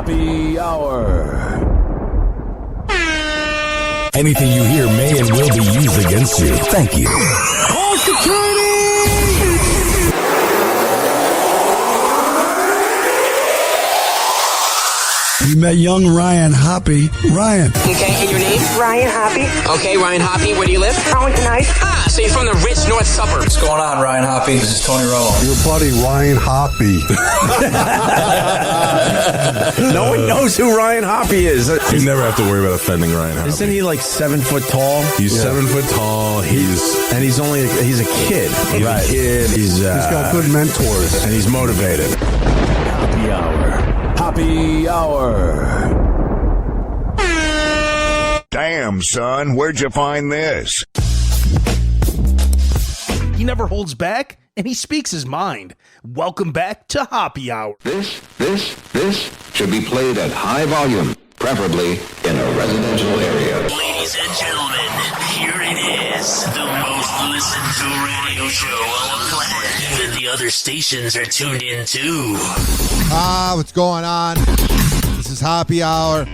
Hoppe Hour. Anything you hear may and will be used against you. Thank you. All security! You met young Ryan Hoppe. Ryan. Okay, and your name? Ryan Hoppe. Okay, Ryan Hoppe. Where do you live? Arlington Heights. Ah, so you're from the rich north suburbs. What's going on, Ryan Hoppe? This is Tony Romo. Your buddy Ryan Hoppe. No one knows who Ryan Hoppe is. You never have to worry about offending Ryan Hoppe. Isn't he like 7 foot tall? He's 7 foot tall. He's a kid. He's Right. a kid. He's got good mentors. and he's motivated. Hoppe Hour. Hoppe Hour. Damn, son, where'd you find this? He never holds back, and he speaks his mind. Welcome back to Hoppe Hour. This should be played at high volume, preferably in a residential area. Ladies and gentlemen, here it is, the most listened to radio show on the planet. Even the other stations are tuned in too. What's going on? This is Hoppe Hour.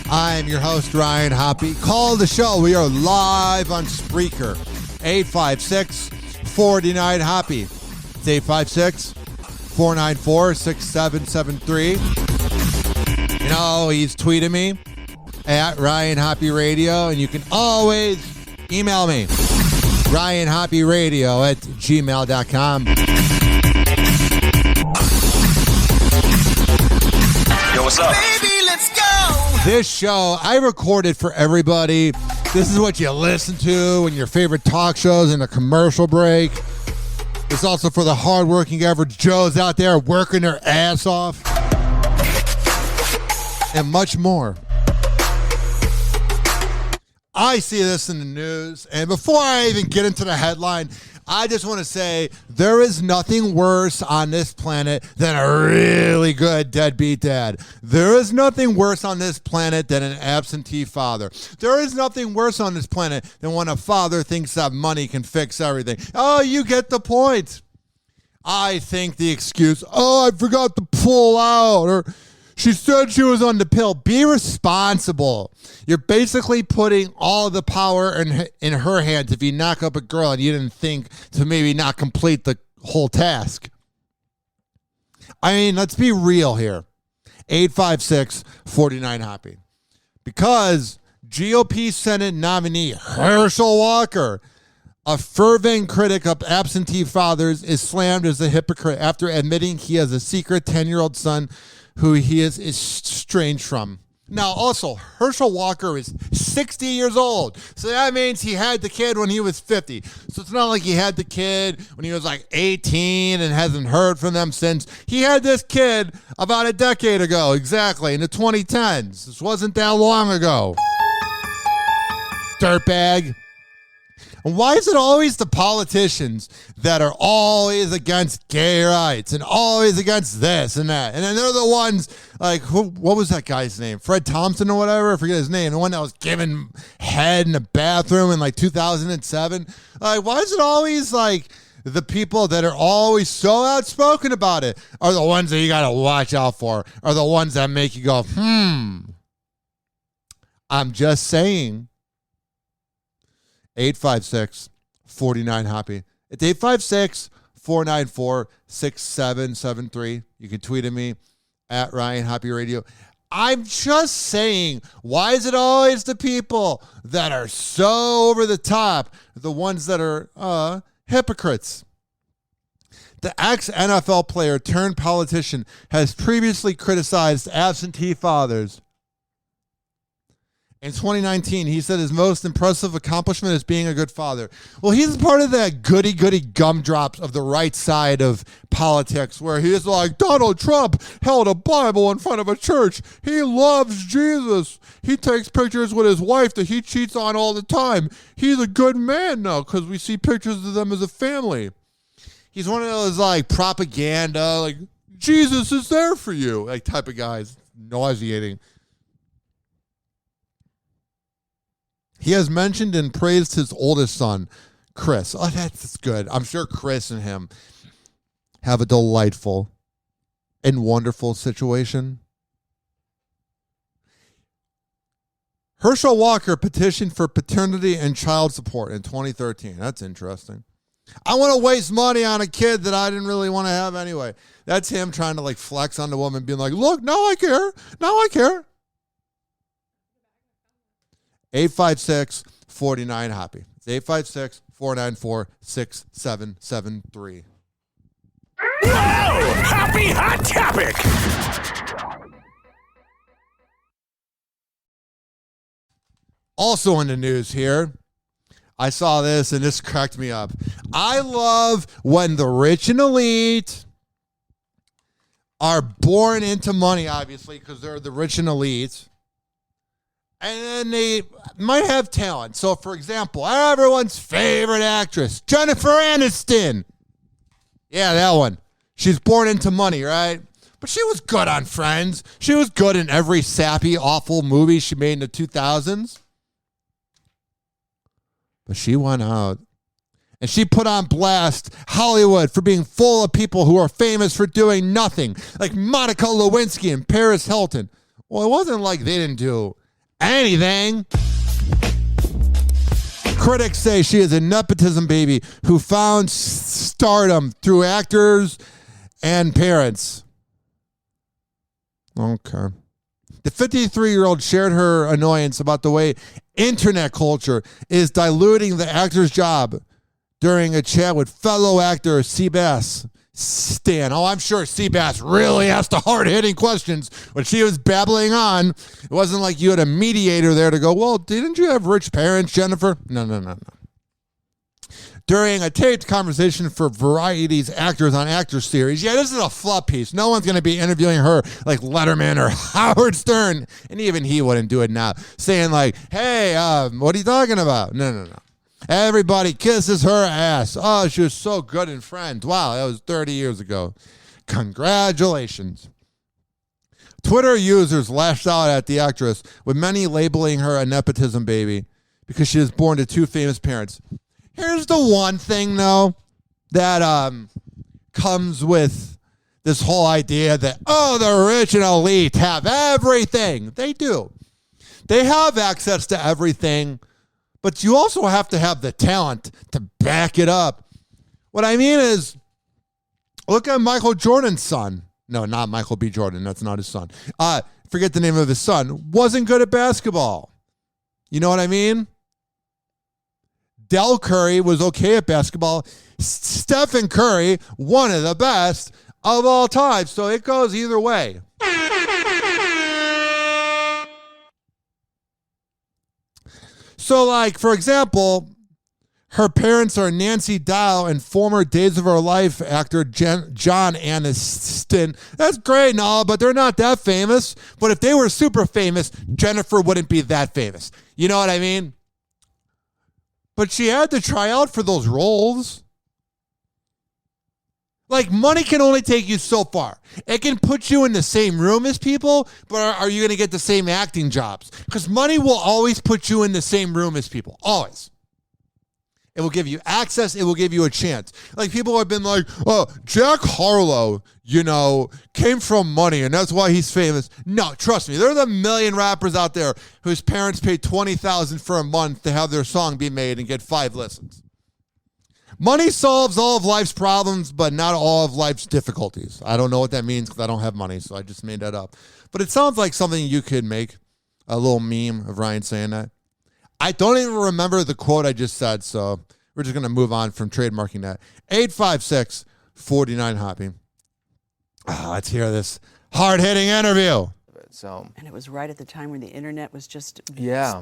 I am your host, Ryan Hoppe. Call the show. We are live on Spreaker. 856-49-HOPPE. It's 856-494-6773. You know, he's tweeting me at Ryan Hoppe Radio, and you can always email me, RyanHoppeRadio at gmail.com. Yo, what's up? Baby, let's go! This show, I recorded for everybody. This is what you listen to in your favorite talk shows in a commercial break. It's also for the hardworking average Joes out there working their ass off. And much more. I see this in the news, and before I even get into the headline, I just want to say there is nothing worse on this planet than a really good deadbeat dad. There is nothing worse on this planet than an absentee father. There is nothing worse on this planet than when a father thinks that money can fix everything. Oh, you get the point. I think the excuse, I forgot to pull out, or she said she was on the pill. Be responsible. You're basically putting all the power in her hands if you knock up a girl and you didn't think to maybe not complete the whole task. I mean, let's be real here. 856-49-HOPPE. Because GOP Senate nominee Herschel Walker, a fervent critic of absentee fathers, is slammed as a hypocrite after admitting he has a secret 10-year-old son who he is estranged from. Now, also, Herschel Walker is 60 years old. So that means he had the kid when he was 50. So it's not like he had the kid when he was like 18 and hasn't heard from them since. He had this kid about a decade ago, exactly, in the 2010s. This wasn't that long ago. Dirtbag. And why is it always the politicians that are always against gay rights and always against this and that? And then they're the ones like, what was that guy's name? Fred Thompson or whatever? I forget his name. The one that was giving head in the bathroom in like 2007. Like, why is it always like the people that are always so outspoken about it are the ones that you got to watch out for, are the ones that make you go, I'm just saying. 856-49-HOPPE. It's 856-494-6773. You can tweet at me at Ryan Hoppe Radio. I'm just saying, why is it always the people that are so over the top, the ones that are hypocrites? The ex-NFL player turned politician has previously criticized absentee fathers. In 2019, he said his most impressive accomplishment is being a good father. Well, he's part of that goody-goody gumdrops of the right side of politics, where he's like, Donald Trump held a Bible in front of a church. He loves Jesus. He takes pictures with his wife that he cheats on all the time. He's a good man now because we see pictures of them as a family. He's one of those, like, propaganda, like, Jesus is there for you, like, type of guys. Nauseating. He has mentioned and praised his oldest son, Chris. Oh, that's good. I'm sure Chris and him have a delightful and wonderful situation. Herschel Walker petitioned for paternity and child support in 2013. That's interesting. I want to waste money on a kid that I didn't really want to have anyway. That's him trying to like flex on the woman, being like, look, now I care. Now I care. 856-49-HOPPE. It's 856-494-6773. Whoa! Happy Hot Topic! Also in the news here, I saw this and this cracked me up. I love when the rich and elite are born into money, obviously, because they're the rich and elite. And then they might have talent. So, for example, everyone's favorite actress, Jennifer Aniston. Yeah, that one. She's born into money, right? But she was good on Friends. She was good in every sappy, awful movie she made in the 2000s. But she went out and she put on blast Hollywood for being full of people who are famous for doing nothing, like Monica Lewinsky and Paris Hilton. Well, it wasn't like they didn't do anything. Critics say she is a nepotism baby who found stardom through actors and parents. Okay. The 53-year-old shared her annoyance about the way internet culture is diluting the actor's job during a chat with fellow actor Seabass Stan. Oh, I'm sure Seabass really asked the hard-hitting questions when she was babbling on. It wasn't like you had a mediator there to go, well, didn't you have rich parents, Jennifer? No. During a taped conversation for Variety's Actors on Actors series. Yeah, this is a fluff piece. No one's going to be interviewing her like Letterman or Howard Stern. And even he wouldn't do it now. Saying like, hey, what are you talking about? No. Everybody kisses her ass. Oh, she was so good in Friends. Wow, that was 30 years ago. Congratulations. Twitter users lashed out at the actress, with many labeling her a nepotism baby because she was born to two famous parents. Here's the one thing, though, that comes with this whole idea that, oh, the rich and elite have everything. They do. They have access to everything, but you also have to have the talent to back it up. What I mean is, look at Michael Jordan's son. No, not Michael B. Jordan. That's not his son. Forget the name of his son. Wasn't good at basketball. You know what I mean? Del Curry was okay at basketball. Stephen Curry, one of the best of all time. So it goes either way. So, like, for example, her parents are Nancy Dow and former Days of Our Life actor John Aniston. That's great and all, but they're not that famous. But if they were super famous, Jennifer wouldn't be that famous. You know what I mean? But she had to try out for those roles. Like, money can only take you so far. It can put you in the same room as people, but are you going to get the same acting jobs? Because money will always put you in the same room as people. Always. It will give you access. It will give you a chance. Like, people have been like, oh, Jack Harlow, came from money, and that's why he's famous. No, trust me. There's a million rappers out there whose parents paid $20,000 for a month to have their song be made and get 5 listens. Money solves all of life's problems, but not all of life's difficulties. I don't know what that means because I don't have money, so I just made that up. But it sounds like something you could make, a little meme of Ryan saying that. I don't even remember the quote I just said, so we're just going to move on from trademarking that. 856-49-HOPPE. Let's hear this hard-hitting interview. And it was right at the time when the internet was just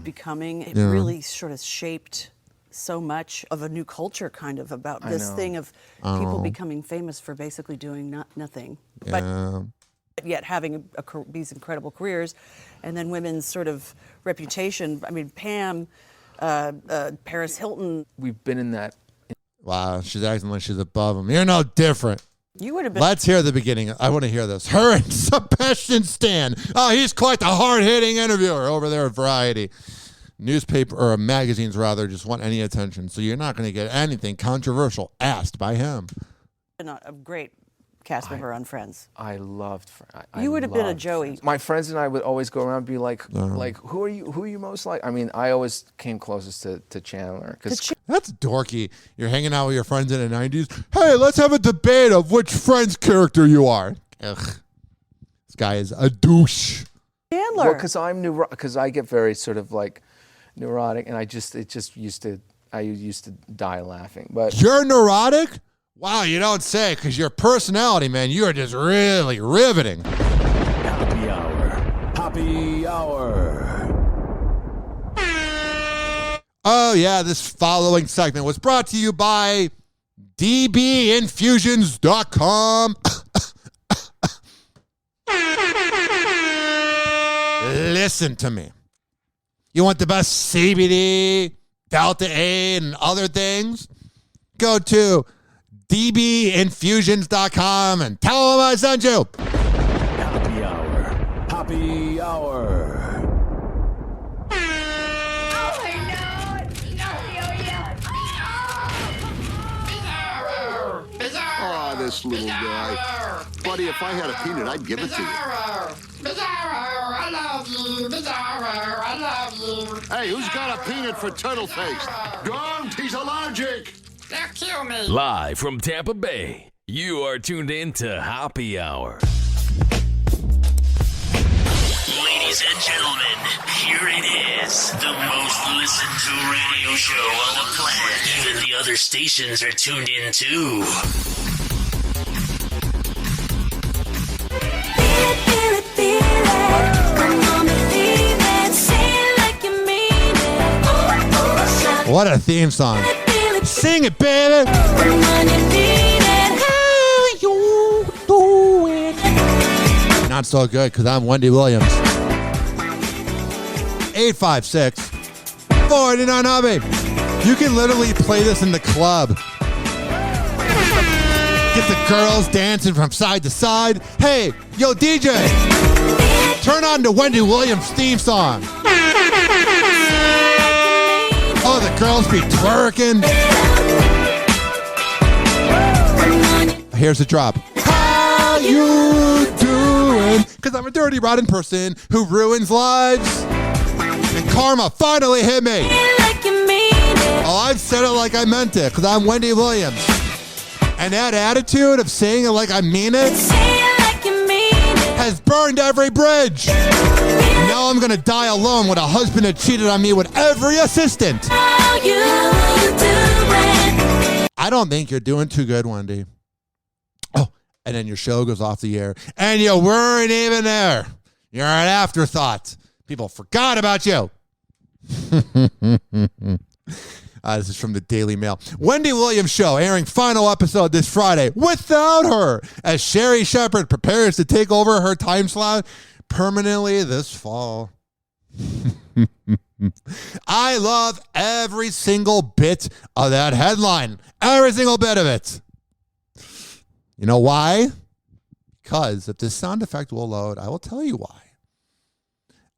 becoming. It Yeah. really sort of shaped so much of a new culture kind of about this thing of people becoming famous for basically doing nothing. Yeah. But yet having these incredible careers. And then women's sort of reputation. I mean, Pam, Paris Hilton. We've been in that. Wow, she's acting like she's above him. You're no different. You would have been. Let's hear the beginning. I want to hear this. Her and Sebastian Stan. Oh, he's quite the hard-hitting interviewer over there at Variety. Newspaper, or magazines rather, just want any attention. So you're not going to get anything controversial asked by him. A great cast member on Friends? I loved Friends. You would have been a Joey. Friends. My friends and I would always go around and be like, who are you most like? I mean, I always came closest to Chandler. That's dorky. You're hanging out with your friends in the 90s. Hey, let's have a debate of which Friends character you are. Ugh. This guy is a douche. Chandler. Well, because I get very sort of like neurotic, and I used to die laughing. But you're neurotic? Wow, you don't say, because your personality, man, you are just really riveting. Happy Hour. Happy Hour. Oh, yeah, this following segment was brought to you by dbinfusions.com. Listen to me. You want the best CBD, Delta 8, and other things? Go to dbinfusions.com and tell them I sent you. Happy Hour. Happy Hour. Oh, this little guy. Buddy, if I had a peanut, I'd give it to you. I love you. Bizarro, I love you. Hey, who's got a peanut for turtle face? Don't, he's allergic. They'll kill me. Live from Tampa Bay, you are tuned in to Hoppe Hour. Ladies and gentlemen, here it is. The most listened to radio show on the planet. Even the other stations are tuned in too. What a theme song. Sing it, baby. How you doing? Not so good, because I'm Wendy Williams. 856-49 Hoppe. You can literally play this in the club. Get the girls dancing from side to side. Hey, yo, DJ, turn on the Wendy Williams theme song. Oh, the girls be twerking. Here's the drop. How you doing? Because I'm a dirty, rotten person who ruins lives. And karma finally hit me. Oh, I've said it like I meant it, because I'm Wendy Williams. And that attitude of saying it like I mean it has burned every bridge. Now I'm going to die alone with a husband that cheated on me with every assistant. I don't think you're doing too good, Wendy. Oh, and then your show goes off the air. And you weren't even there. You're an afterthought. People forgot about you. This is from the Daily Mail. Wendy Williams Show airing final episode this Friday without her as Sherry Shepherd prepares to take over her time slot permanently this fall. I love every single bit of that headline. Every single bit of it. You know why? Because if this sound effect will load, I will tell you why.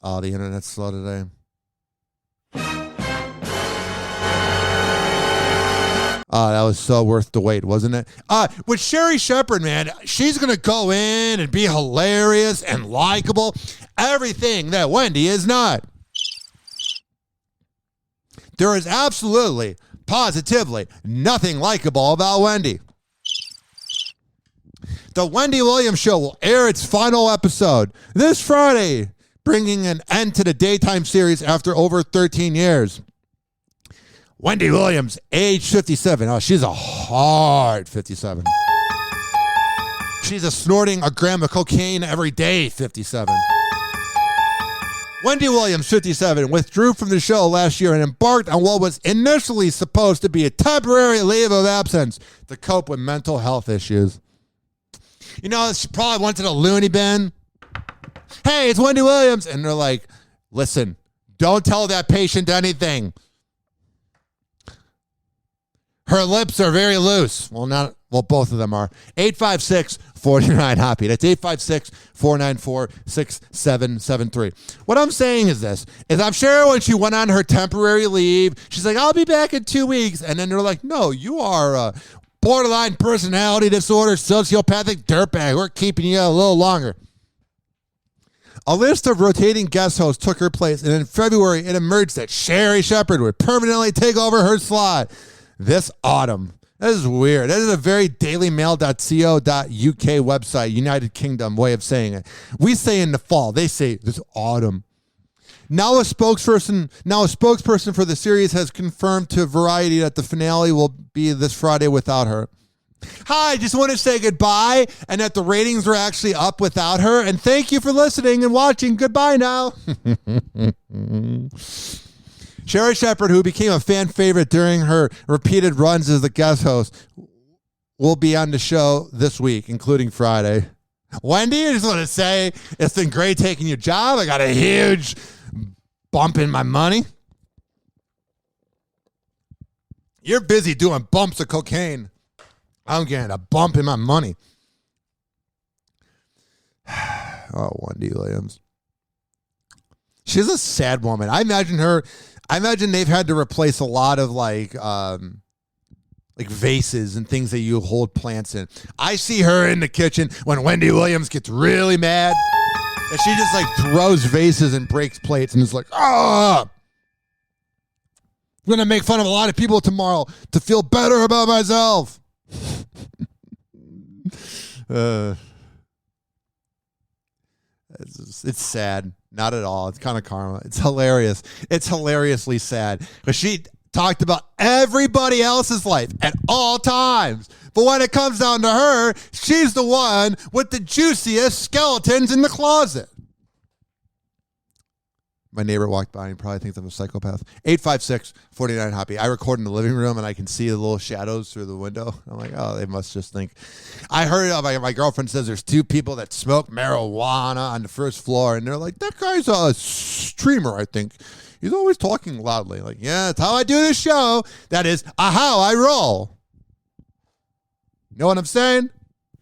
Oh, the internet's slow today. Oh, that was so worth the wait, wasn't it? With Sherry Shepherd, man, she's going to go in and be hilarious and likable. Everything that Wendy is not. There is absolutely, positively, nothing likable about Wendy. The Wendy Williams Show will air its final episode this Friday, bringing an end to the daytime series after over 13 years. Wendy Williams, age 57. Oh, she's a hard 57. She's a snorting a gram of cocaine every day 57. Wendy Williams, 57, withdrew from the show last year and embarked on what was initially supposed to be a temporary leave of absence to cope with mental health issues. You know, she probably went to the loony bin. Hey, it's Wendy Williams. And they're like, listen, don't tell that patient anything. Her lips are very loose. Well, both of them are. 856-49-HOPPE. That's 856-494-6773. What I'm saying is this, is I'm sure when she went on her temporary leave, she's like, I'll be back in 2 weeks. And then they're like, no, you are borderline personality disorder, sociopathic dirtbag. We're keeping you a little longer. A list of rotating guest hosts took her place, and in February, it emerged that Sherry Shepherd would permanently take over her slot this autumn. That is weird. That is a very dailymail.co.uk website, United Kingdom way of saying it. We say in the fall. They say this autumn. Now a spokesperson for the series has confirmed to Variety that the finale will be this Friday without her. Hi, just want to say goodbye and that the ratings are actually up without her. And thank you for listening and watching. Goodbye now. Sherry Shepherd, who became a fan favorite during her repeated runs as the guest host, will be on the show this week, including Friday. Wendy, I just want to say it's been great taking your job. I got a huge bump in my money. You're busy doing bumps of cocaine. I'm getting a bump in my money. Oh, Wendy Williams. She's a sad woman. I imagine they've had to replace a lot of like vases and things that you hold plants in. I see her in the kitchen when Wendy Williams gets really mad. And she just like throws vases and breaks plates and is like, I'm going to make fun of a lot of people tomorrow to feel better about myself. It's sad. Not at all. It's kind of karma. It's hilarious. It's hilariously sad. Because she talked about everybody else's life at all times. But when it comes down to her, she's the one with the juiciest skeletons in the closet. My neighbor walked by and probably thinks I'm a psychopath. 856-49-HOPPE. I record in the living room and I can see the little shadows through the window. I'm like, oh, they must just think. I heard my girlfriend says there's two people that smoke marijuana on the first floor. And they're like, that guy's a streamer, I think. He's always talking loudly. Like, yeah, that's how I do this show. That is how I roll. You know what I'm saying?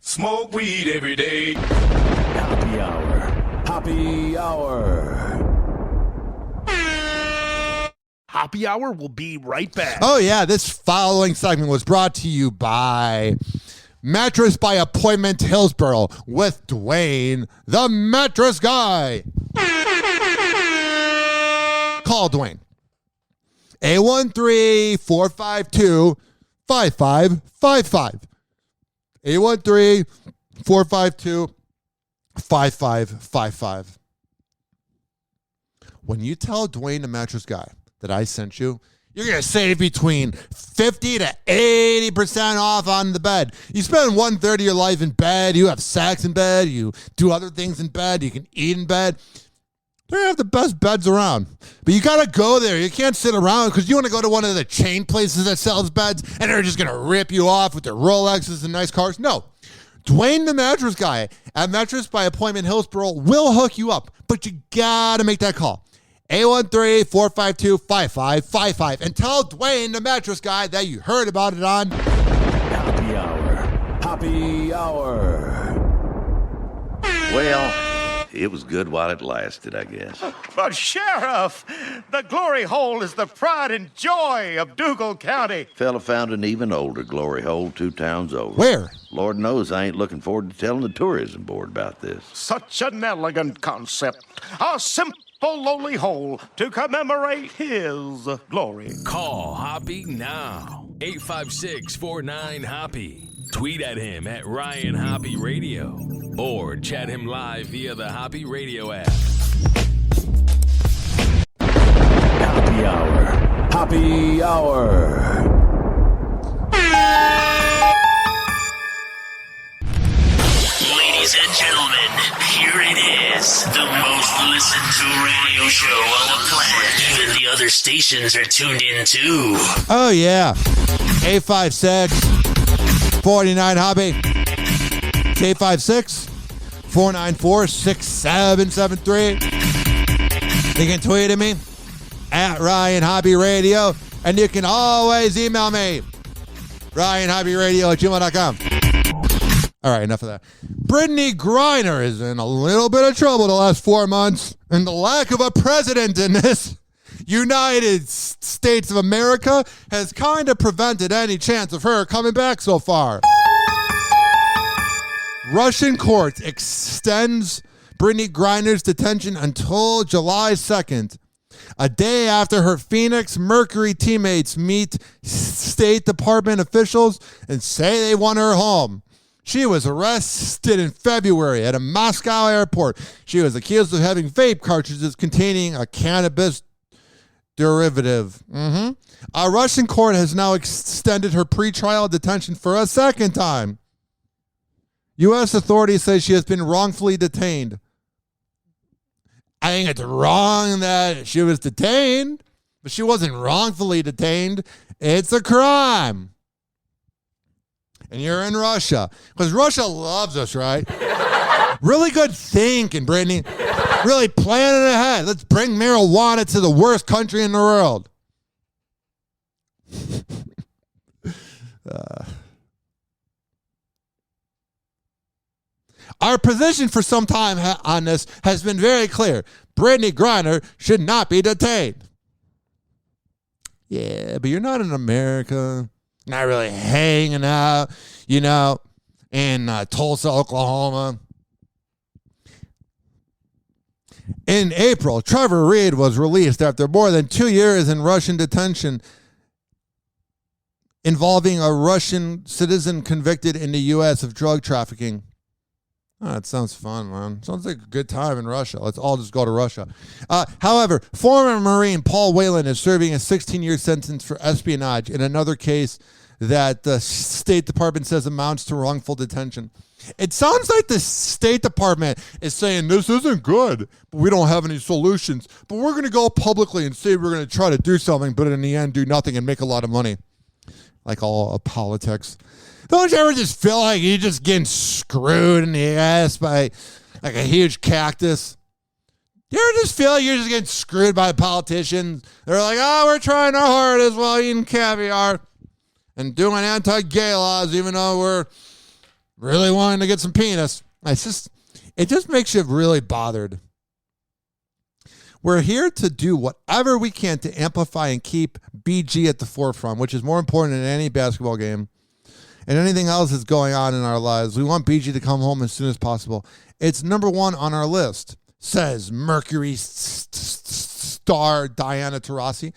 Smoke weed every day. Hoppe Hour. Hoppe Hour. Hoppe Hour will be right back. Oh, yeah. This following segment was brought to you by Mattress by Appointment Hillsborough with Dwayne, the mattress guy. Call Dwayne. 813-452-5555. 813-452-5555. When you tell Dwayne, the mattress guy, that I sent you, you're going to save between 50 to 80% off on the bed. You spend 1/3 of your life in bed. You have sex in bed. You do other things in bed. You can eat in bed. They have the best beds around. But you got to go there. You can't sit around because you want to go to one of the chain places that sells beds and they're just going to rip you off with their Rolexes and nice cars. No. Dwayne, the mattress guy at Mattress by Appointment Hillsborough will hook you up. But you got to make that call. 813-452-5555. And tell Dwayne, the mattress guy, that you heard about it on Hoppe Hour. Hoppe Hour. Well, it was good while it lasted, I guess. But Sheriff, the glory hole is the pride and joy of Dougal County. Fella found an even older glory hole 2 towns over. Where? Lord knows I ain't looking forward to telling the tourism board about this. Such an elegant concept. A simple lowly hole to commemorate his glory. Call Hoppe now. 856-49-HOPPE. Tweet at him at Ryan Hoppe Radio. Or chat him live via the Hoppe Radio app. Hoppe Hour. Hoppe Hour. Ladies and gentlemen, here it is. The most listened to radio show on the planet. Even the other stations are tuned in too. Oh, yeah. 856-49-HOPPE. 856-494-6773. You can tweet at me at Ryan Hoppe Radio. And you can always email me, RyanHoppeRadio@gmail.com. All right, enough of that. Brittany Griner is in a little bit of trouble the last 4 months, and the lack of a president in this United States of America has kind of prevented any chance of her coming back so far. Russian court extends Brittany Griner's detention until July 2nd, a day after her Phoenix Mercury teammates meet State Department officials and say they want her home. She was arrested in February at a Moscow airport. She was accused of having vape cartridges containing a cannabis derivative. A Russian court has now extended her pretrial detention for a second time. U.S. authorities say she has been wrongfully detained. I think it's wrong that she was detained, but she wasn't wrongfully detained. It's a crime. And you're in Russia. Because Russia loves us, right? Really good thinking, Brittany. Really planning ahead. Let's bring marijuana to the worst country in the world. Our position for some time on this has been very clear. Brittany Griner should not be detained. Yeah, but you're not in America. Not really hanging out, in Tulsa, Oklahoma. In April, Trevor Reed was released after more than 2 years in Russian detention involving a Russian citizen convicted in the U.S. of drug trafficking. Oh, that sounds fun, man. Sounds like a good time in Russia. Let's all just go to Russia. However, former Marine Paul Whelan is serving a 16-year sentence for espionage in another case that the State Department says amounts to wrongful detention. It sounds like the State Department is saying this isn't good, but we don't have any solutions. But we're going to go publicly and say we're going to try to do something, but in the end do nothing and make a lot of money. Like all politics. Don't you ever just feel like you're just getting screwed in the ass by like a huge cactus? You ever just feel like you're just getting screwed by politicians? They're like, oh, we're trying our hardest while eating caviar and doing anti-gay laws, even though we're really wanting to get some penis. It just makes you really bothered. We're here to do whatever we can to amplify and keep BG at the forefront, which is more important than any basketball game and anything else that's going on in our lives. We want BG to come home as soon as possible. It's number one on our list, says Mercury star Diana Taurasi.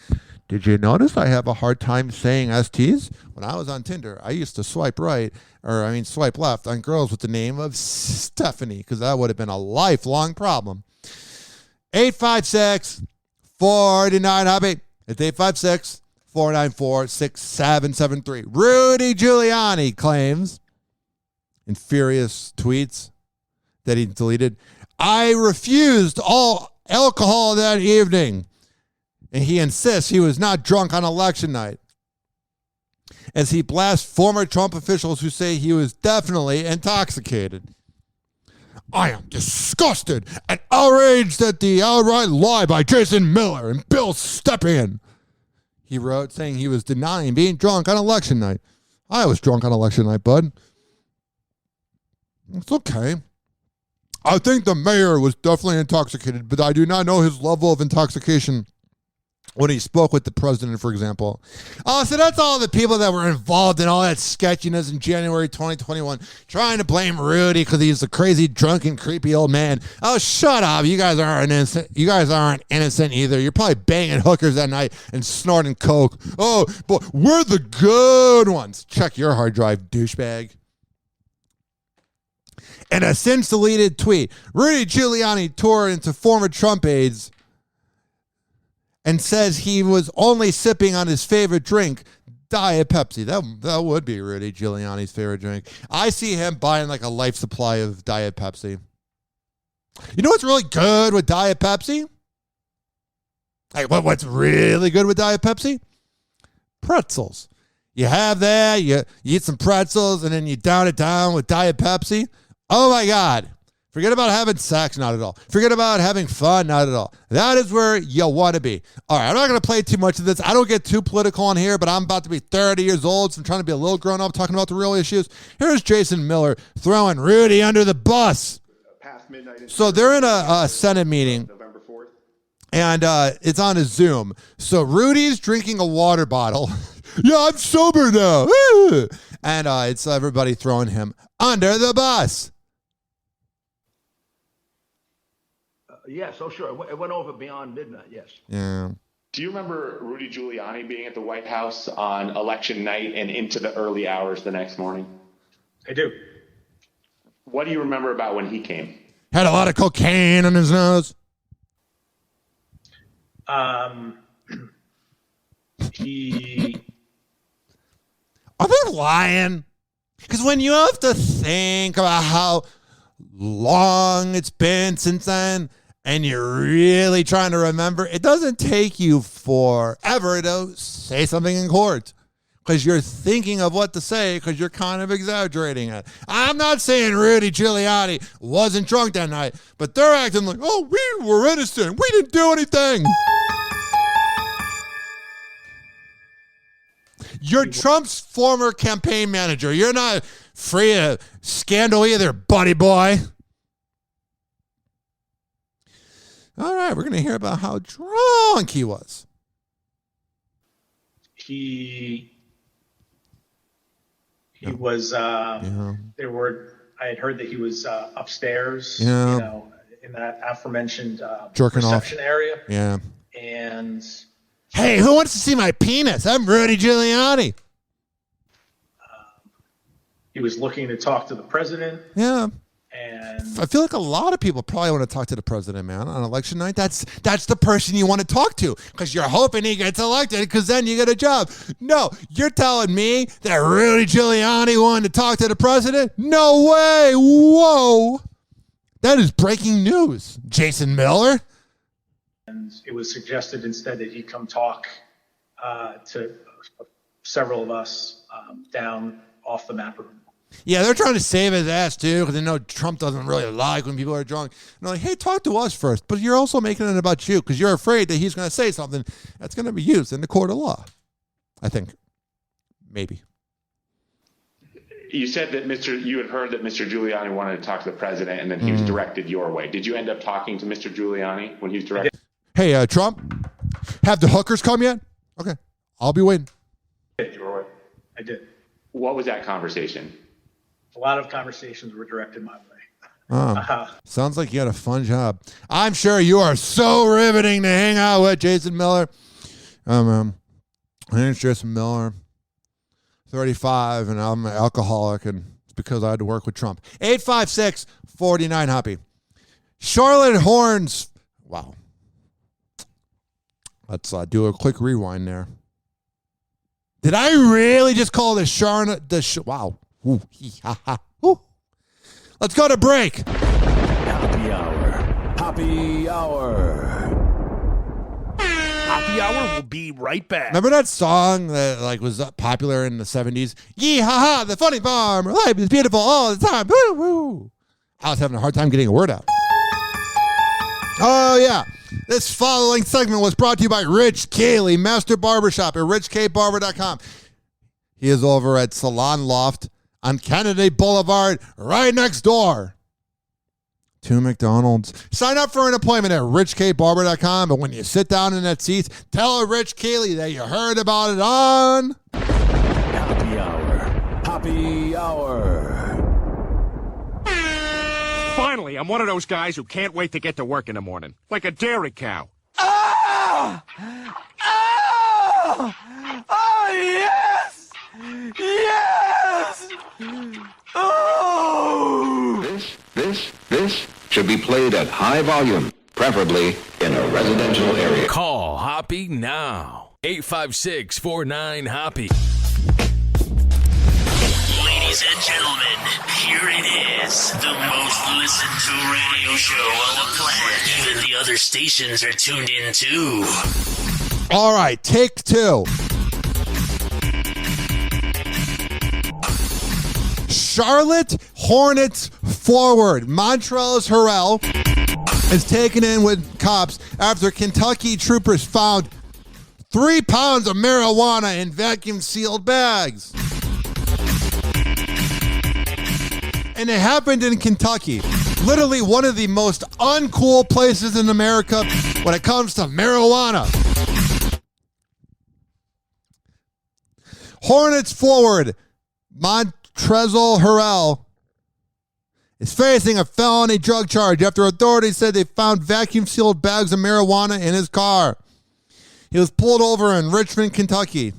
Did you notice I have a hard time saying STs? When I was on Tinder, I used to swipe left on girls with the name of Stephanie, because that would have been a lifelong problem. 856-49-HOPPE. It's 856-494-6773. Rudy Giuliani claims in furious tweets that he deleted, I refused all alcohol that evening. And he insists he was not drunk on election night, as he blasts former Trump officials who say he was definitely intoxicated. I am disgusted and outraged at the outright lie by Jason Miller and Bill Stepien, he wrote, saying he was denying being drunk on election night. I was drunk on election night, bud. It's okay. I think the mayor was definitely intoxicated, but I do not know his level of intoxication when he spoke with the president, for example. Oh, so that's all the people that were involved in all that sketchiness in January 2021, trying to blame Rudy because he's a crazy, drunken, creepy old man. Oh, shut up. You guys aren't innocent. You guys aren't innocent either. You're probably banging hookers that night and snorting coke. Oh, but we're the good ones. Check your hard drive, douchebag. In a since-deleted tweet, Rudy Giuliani tore into former Trump aides and says he was only sipping on his favorite drink, Diet Pepsi. That would be Rudy Giuliani's favorite drink. I see him buying like a life supply of Diet Pepsi. You know what's really good with Diet Pepsi? Like what's really good with Diet Pepsi? Pretzels. You have that, you eat some pretzels, and then you down it down with Diet Pepsi. Oh my God. Forget about having sex, not at all. Forget about having fun, not at all. That is where you want to be. All right, I'm not going to play too much of this. I don't get too political on here, but I'm about to be 30 years old, so I'm trying to be a little grown up talking about the real issues. Here's Jason Miller throwing Rudy under the bus. So they're in a Senate meeting, And it's on a Zoom. So Rudy's drinking a water bottle. Yeah, I'm sober now. And it's everybody throwing him under the bus. Yes, oh sure. It went over beyond midnight, yes. Yeah. Do you remember Rudy Giuliani being at the White House on election night and into the early hours the next morning? I do. What do you remember about when he came? Had a lot of cocaine on his nose. Are they lying? Because when you have to think about how long it's been since then, and you're really trying to remember, it doesn't take you forever to say something in court. Because you're thinking of what to say because you're kind of exaggerating it. I'm not saying Rudy Giuliani wasn't drunk that night, but they're acting like, oh, we were innocent. We didn't do anything. You're Trump's former campaign manager. You're not free of scandal either, buddy boy. All right, we're going to hear about how drunk he was. He was, there were, I had heard that he was upstairs, you know, in that aforementioned jerking reception off area. Yeah. And hey, who wants to see my penis? I'm Rudy Giuliani. He was looking to talk to the president. Yeah. And I feel like a lot of people probably want to talk to the president, man, on election night. That's the person you want to talk to because you're hoping he gets elected because then you get a job. No, you're telling me that Rudy Giuliani wanted to talk to the president? No way. Whoa. That is breaking news. Jason Miller. And it was suggested instead that he come talk to several of us down off the map room. Yeah, they're trying to save his ass, too, because they know Trump doesn't really like when people are drunk. And they're like, hey, talk to us first. But you're also making it about you because you're afraid that he's going to say something that's going to be used in the court of law. I think. Maybe. You said that you had heard that Mr. Giuliani wanted to talk to the president and then he was directed your way. Did you end up talking to Mr. Giuliani when he was directed? Hey, Trump, have the hookers come yet? Okay, I'll be waiting. I did. What was that conversation? A lot of conversations were directed my way. Oh, sounds like you had a fun job. I'm sure you are so riveting to hang out with, Jason Miller. My name's Jason Miller, 35, and I'm an alcoholic, and it's because I had to work with Trump. 856-49-HOPPE. Charlotte Horns. Wow. Let's do a quick rewind there. Did I really just call the Charlotte? Wow. Ooh, ha, ha. Ooh. Let's go to break. Happy Hour. Happy Hour. Happy Hour will be right back. Remember that song that was popular in the 70s? Yee ha ha, the funny farm. Life is beautiful all the time. Woo woo. I was having a hard time getting a word out. Oh, yeah. This following segment was brought to you by Rich Cayley, Master Barbershop at richkbarber.com. He is over at Salon Loft on Kennedy Boulevard, right next door to McDonald's. Sign up for an appointment at richkbarber.com, but when you sit down in that seat, tell Rich Cayley that you heard about it on Happy Hour. Happy Hour. Finally, I'm one of those guys who can't wait to get to work in the morning, like a dairy cow. Oh! Oh! Oh, yes! Yes! Oh! This should be played at high volume, preferably in a residential area. Call Hoppe now. 856-49-HOPPE. Ladies and gentlemen, here it is, the most listened to radio show on the planet. Even the other stations are tuned in too. All right, take two. Charlotte Hornets forward Montrezl Harrell is taken in with cops after Kentucky troopers found 3 pounds of marijuana in vacuum-sealed bags. And it happened in Kentucky. literally one of the most uncool places in America when it comes to marijuana. Hornets forward Montrezl Harrell is facing a felony drug charge after authorities said they found vacuum-sealed bags of marijuana in his car. He was pulled over in Richmond, Kentucky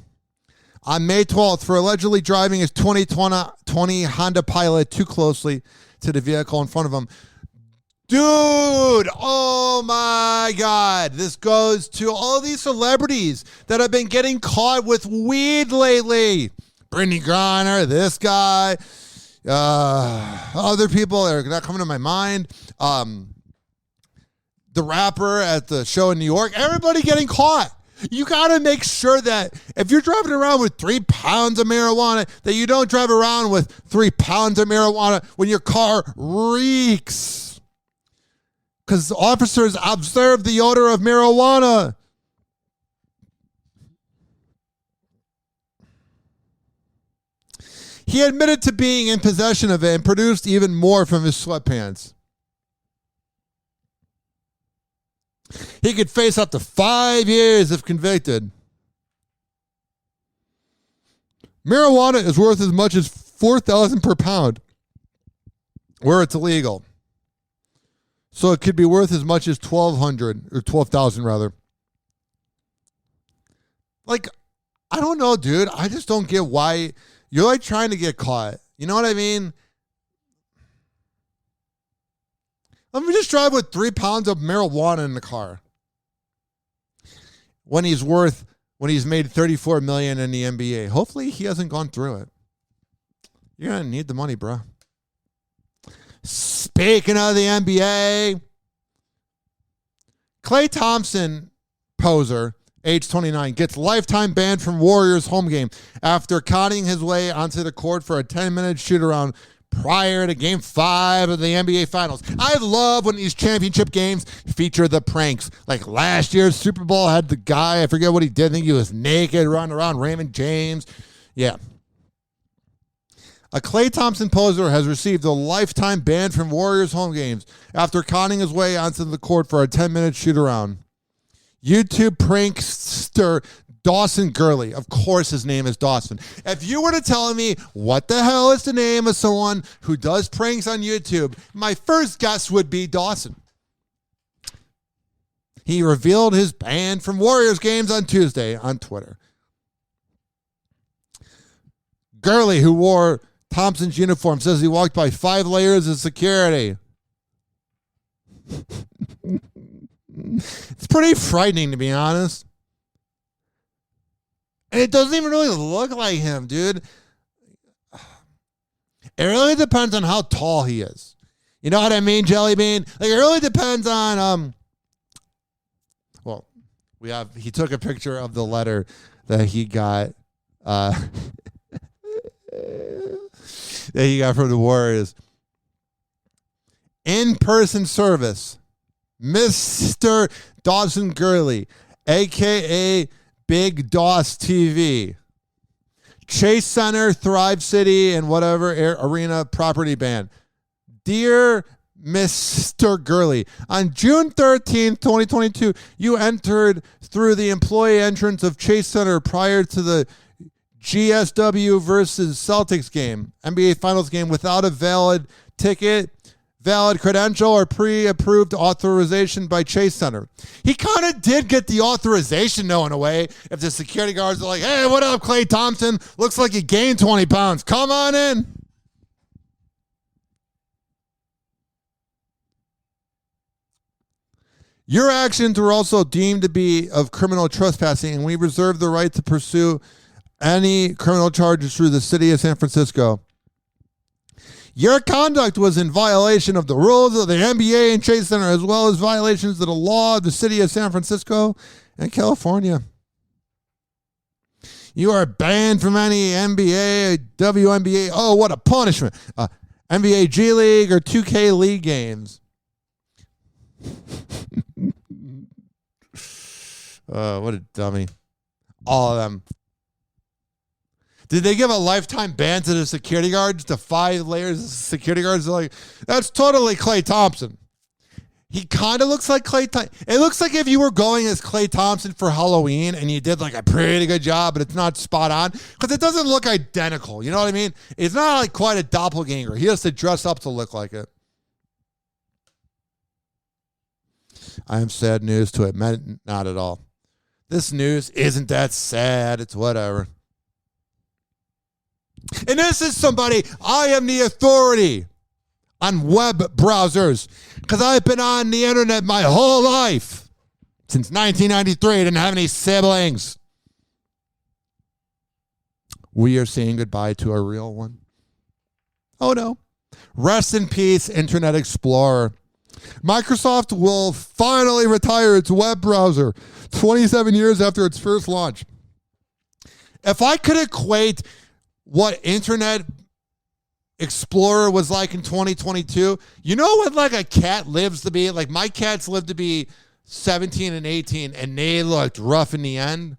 on May 12th for allegedly driving his 2020 Honda Pilot too closely to the vehicle in front of him. Dude, oh my God. This goes to all these celebrities that have been getting caught with weed lately. Brittany Griner, this guy, other people that are not coming to my mind. The rapper at the show in New York, everybody getting caught. You got to make sure that if you're driving around with 3 pounds of marijuana, that you don't drive around with 3 pounds of marijuana when your car reeks. Because officers observed the odor of marijuana. He admitted to being in possession of it and produced even more from his sweatpants. He could face up to 5 years if convicted. Marijuana is worth as much as $4,000 per pound where it's illegal. So it could be worth as much as $1,200 or $12,000 rather. Like, I don't know, dude. I just don't get why you're like trying to get caught. You know what I mean? Let me just drive with 3 pounds of marijuana in the car. When he's made $34 million in the NBA. Hopefully he hasn't gone through it. You're going to need the money, bro. Speaking of the NBA, Klay Thompson, poser, age 29, gets lifetime ban from Warriors home game after conning his way onto the court for a 10-minute shoot-around prior to Game 5 of the NBA Finals. I love when these championship games feature the pranks. Like last year's Super Bowl had the guy, I forget what he did, I think he was naked running around Raymond James. Yeah. A Klay Thompson poser has received a lifetime ban from Warriors home games after conning his way onto the court for a 10-minute shoot-around. YouTube prankster Dawson Gurley. Of course his name is Dawson. If you were to tell me what the hell is the name of someone who does pranks on YouTube, my first guess would be Dawson. He revealed his ban from Warriors games on Tuesday on Twitter. Gurley, who wore Thompson's uniform, says he walked by 5 layers of security. It's pretty frightening, to be honest. And it doesn't even really look like him, dude. It really depends on how tall he is. You know what I mean, Jelly Bean? Like, it really depends on, he took a picture of the letter that he got, that he got from the Warriors. In-person service. Mr. Dawson Gurley, a.k.a. Big Doss TV. Chase Center, Thrive City, and whatever arena property ban. Dear Mr. Gurley, on June 13th, 2022, you entered through the employee entrance of Chase Center prior to the GSW versus Celtics game, NBA Finals game, without a valid ticket, valid credential, or pre-approved authorization by Chase Center. He kind of did get the authorization, though, in a way. If the security guards are like, hey, what up, Klay Thompson? Looks like you gained 20 pounds. Come on in. Your actions were also deemed to be of criminal trespassing, and we reserve the right to pursue any criminal charges through the city of San Francisco. Your conduct was in violation of the rules of the NBA and Chase Center, as well as violations of the law of the city of San Francisco and California. You are banned from any NBA, WNBA, oh, what a punishment, NBA G League or 2K League games. What a dummy. All of them. Did they give a lifetime ban to the security guards, the 5 layers of security guards? They're like, that's totally Klay Thompson. He kind of looks like Klay Thompson. It looks like if you were going as Klay Thompson for Halloween and you did like a pretty good job, but it's not spot on because it doesn't look identical. You know what I mean? It's not like quite a doppelganger. He has to dress up to look like it. I am sad news to admit, not at all. This news isn't that sad. It's whatever. And this is somebody, I am the authority on web browsers because I've been on the internet my whole life. Since 1993, I didn't have any siblings. We are saying goodbye to a real one. Oh no. Rest in peace, Internet Explorer. Microsoft will finally retire its web browser 27 years after its first launch. If I could equate what Internet Explorer was like in 2022, you know what like a cat lives to be? Like my cats lived to be 17 and 18 and they looked rough in the end.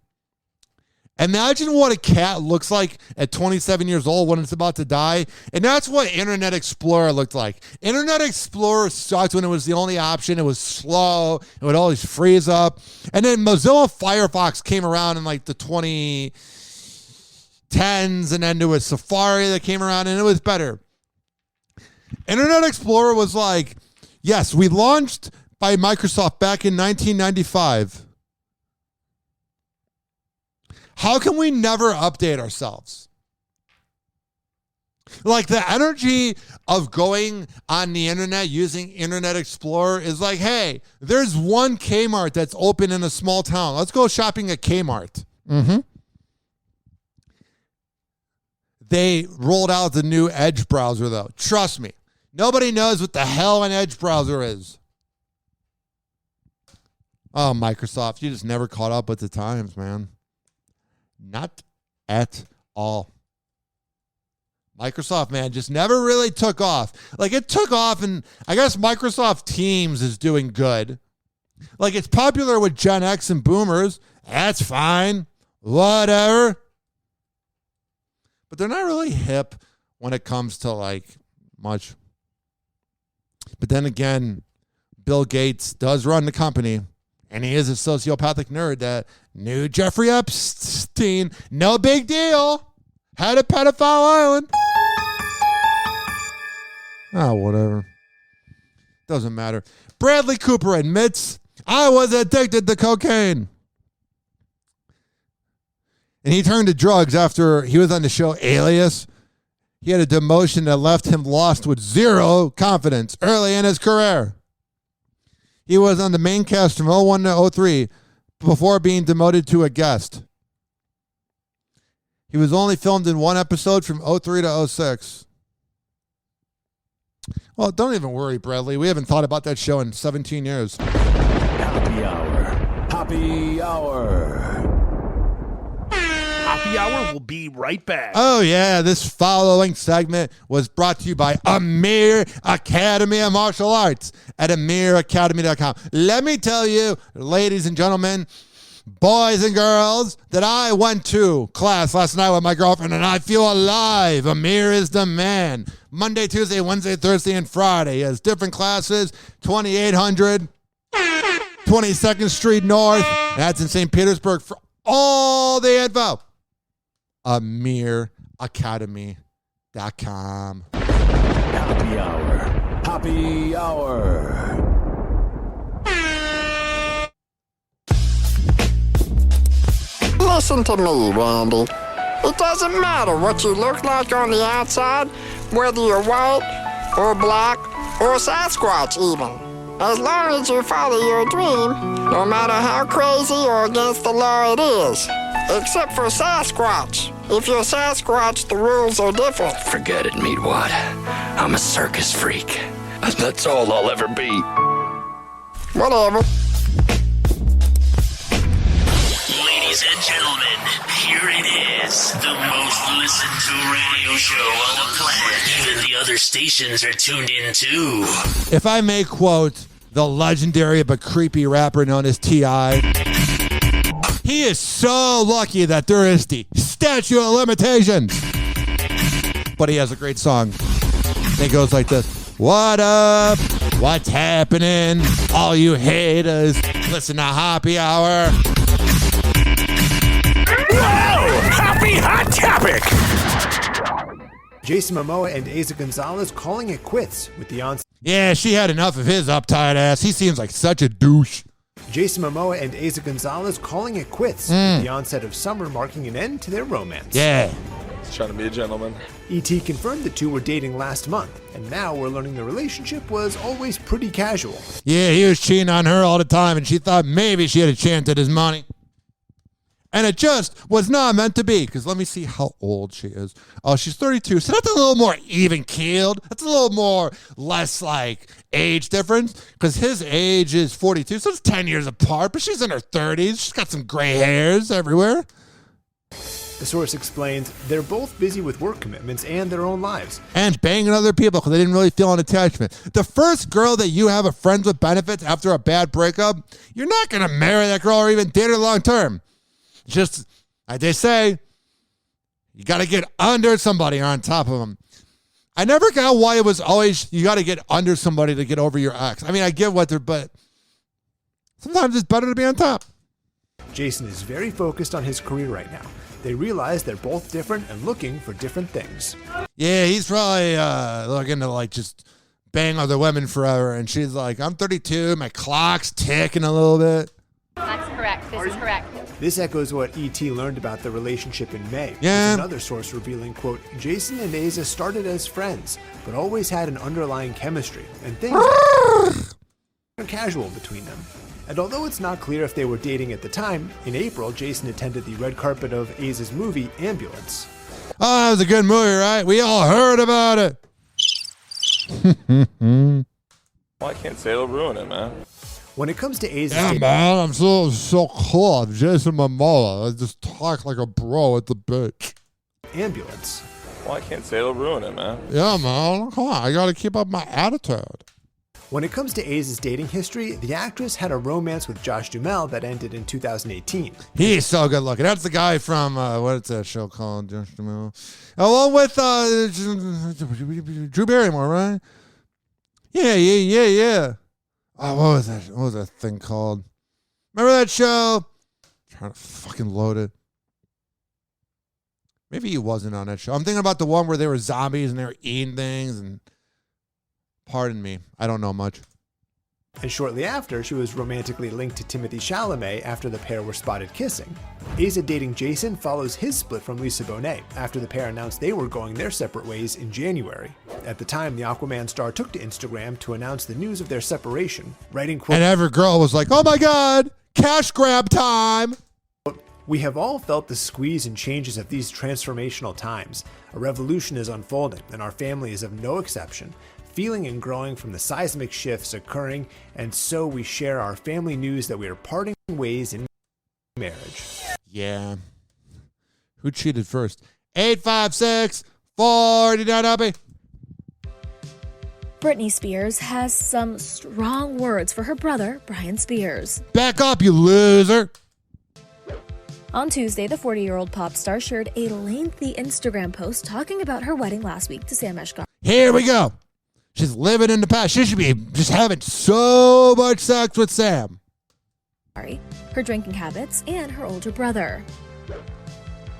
Imagine what a cat looks like at 27 years old when it's about to die. And that's what Internet Explorer looked like. Internet Explorer sucked when it was the only option. It was slow. It would always freeze up. And then Mozilla Firefox came around in like the 2010s. And then there was Safari that came around and it was better. Internet Explorer was like, yes, we launched by Microsoft back in 1995. How can we never update ourselves? Like the energy of going on the internet using Internet Explorer is like, hey, there's one Kmart that's open in a small town. Let's go shopping at Kmart. They rolled out the new Edge browser, though. Trust me. Nobody knows what the hell an Edge browser is. Oh, Microsoft, you just never caught up with the times, man. Not at all. Microsoft, man, just never really took off. Like, it took off, and I guess Microsoft Teams is doing good. Like, it's popular with Gen X and boomers. That's fine. Whatever. But they're not really hip when it comes to, like, much. But then again, Bill Gates does run the company. And he is a sociopathic nerd that knew Jeffrey Epstein. No big deal. Had a pedophile island. Oh, whatever. Doesn't matter. Bradley Cooper admits, I was addicted to cocaine. And he turned to drugs after he was on the show Alias. He had a demotion that left him lost with zero confidence early in his career. He was on the main cast from 01 to 03 before being demoted to a guest. He was only filmed in one episode from 03 to 06. Well, don't even worry, Bradley. We haven't thought about that show in 17 years. Happy Hour. Happy Hour. Happy Hour will be right back. Oh, yeah. This following segment was brought to you by Amir Academy of Martial Arts at amiracademy.com. Let me tell you, ladies and gentlemen, boys and girls, that I went to class last night with my girlfriend and I feel alive. Amir is the man. Monday, Tuesday, Wednesday, Thursday, and Friday. He has different classes, 2800 22nd Street North. That's in St. Petersburg. For all the info, amiracademy.com. Happy Hour. Happy Hour. Listen to me, Randy. It doesn't matter what you look like on the outside, whether you're white or black or Sasquatch even. As long as you follow your dream, no matter how crazy or against the law it is. Except for Sasquatch. If you're Sasquatch, the rules are different. Forget it, Meatwad. I'm a circus freak. And that's all I'll ever be. Whatever. Ladies and gentlemen, here it is. The most listened to radio show on the planet. Even the other stations are tuned in too. If I may quote the legendary but creepy rapper known as T.I., he is so lucky that there is the statute of limitations. But he has a great song. It goes like this. What up? What's happening? All you haters, listen to Hoppe Hour. Whoa! Happy hot topic! Jason Momoa and Eiza Gonzalez calling it quits with the onset. Yeah, she had enough of his uptight ass. He seems like such a douche. Jason Momoa and Eiza Gonzalez calling it quits with the onset of summer marking an end to their romance. Yeah. He's trying to be a gentleman. E.T. confirmed the two were dating last month, and now we're learning the relationship was always pretty casual. Yeah, he was cheating on her all the time, and she thought maybe she had a chance at his money. And it just was not meant to be, because let me see how old she is. Oh, she's 32, so that's a little more even-keeled. That's a little more less, like, age difference, because his age is 42, so it's 10 years apart, but she's in her 30s. She's got some gray hairs everywhere. The source explains they're both busy with work commitments and their own lives. And banging other people because they didn't really feel an attachment. The first girl that you have a friends with benefits after a bad breakup, you're not going to marry that girl or even date her long term. Just, like they say, you got to get under somebody or on top of them. I never got why it was always you got to get under somebody to get over your ex. I mean, I get what they're, but sometimes it's better to be on top. Jason is very focused on his career right now. They realize they're both different and looking for different things. Yeah, he's probably looking to like just bang other women forever. And she's like, I'm 32, my clock's ticking a little bit. That's correct. This is correct. This echoes what E.T. learned about the relationship in May. Yeah. With another source revealing, quote, Jason and Eiza started as friends, but always had an underlying chemistry, and things were casual between them. And although it's not clear if they were dating at the time, in April, Jason attended the red carpet of Eiza's movie, Ambulance. Oh, that was a good movie, right? We all heard about it. Well, I can't say it'll ruin it, man. When it comes to Eiza's... Yeah, man, I'm so cool. I'm Jason Momoa. I just talk like a bro at the bitch. Ambulance. Well, I can't say it'll ruin it, man. Yeah, man. Come on, I got to keep up my attitude. When it comes to Eiza's dating history, the actress had a romance with Josh Duhamel that ended in 2018. He's so good looking. That's the guy from, what's that show called, Josh Duhamel? Along with Drew Barrymore, right? Yeah. Oh, what was that? What was that thing called? Remember that show? I'm trying to fucking load it. Maybe he wasn't on that show. I'm thinking about the one where they were zombies and they were eating things and... Pardon me, I don't know much. And shortly after, she was romantically linked to Timothée Chalamet after the pair were spotted kissing. Eiza dating Jason follows his split from Lisa Bonet after the pair announced they were going their separate ways in January. At the time, the Aquaman star took to Instagram to announce the news of their separation, writing, quote, and every girl was like, oh my God, cash grab time. We have all felt the squeeze and changes of these transformational times. A revolution is unfolding, and our family is of no exception. Feeling and growing from the seismic shifts occurring, and so we share our family news that we are parting ways in marriage. Yeah. Who cheated first? 856-49 Hoppe. Britney Spears has some strong words for her brother, Brian Spears. Back up, you loser. On Tuesday, the 40-year-old pop star shared a lengthy Instagram post talking about her wedding last week to Sam Eshkar. Here we go. She's living in the past. She should be just having so much sex with Sam. Her drinking habits, and her older brother.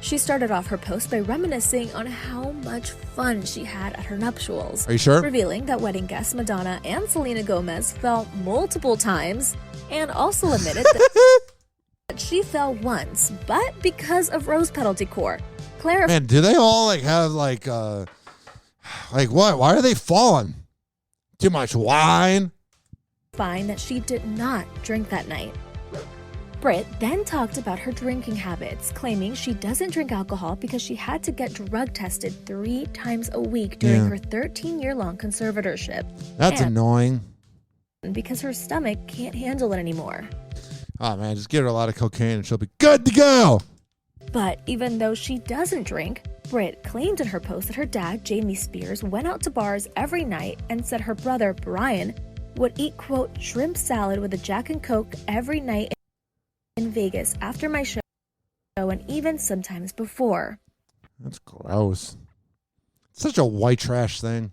She started off her post by reminiscing on how much fun she had at her nuptials. Are you sure? Revealing that wedding guests Madonna and Selena Gomez fell multiple times, and also admitted that she fell once, but because of rose petal decor. Man, do they all have what? Why are they falling? Too much wine? Find that she did not drink that night. Britt then talked about her drinking habits, claiming she doesn't drink alcohol because she had to get drug tested 3 times a week during her 13-year-long conservatorship. That's annoying. Because her stomach can't handle it anymore. Oh man, just give her a lot of cocaine and she'll be good to go. But even though she doesn't drink, Britt claimed in her post that her dad, Jamie Spears, went out to bars every night and said her brother, Brian, would eat, quote, shrimp salad with a Jack and Coke every night in Vegas after my show and even sometimes before. That's gross. Such a white trash thing.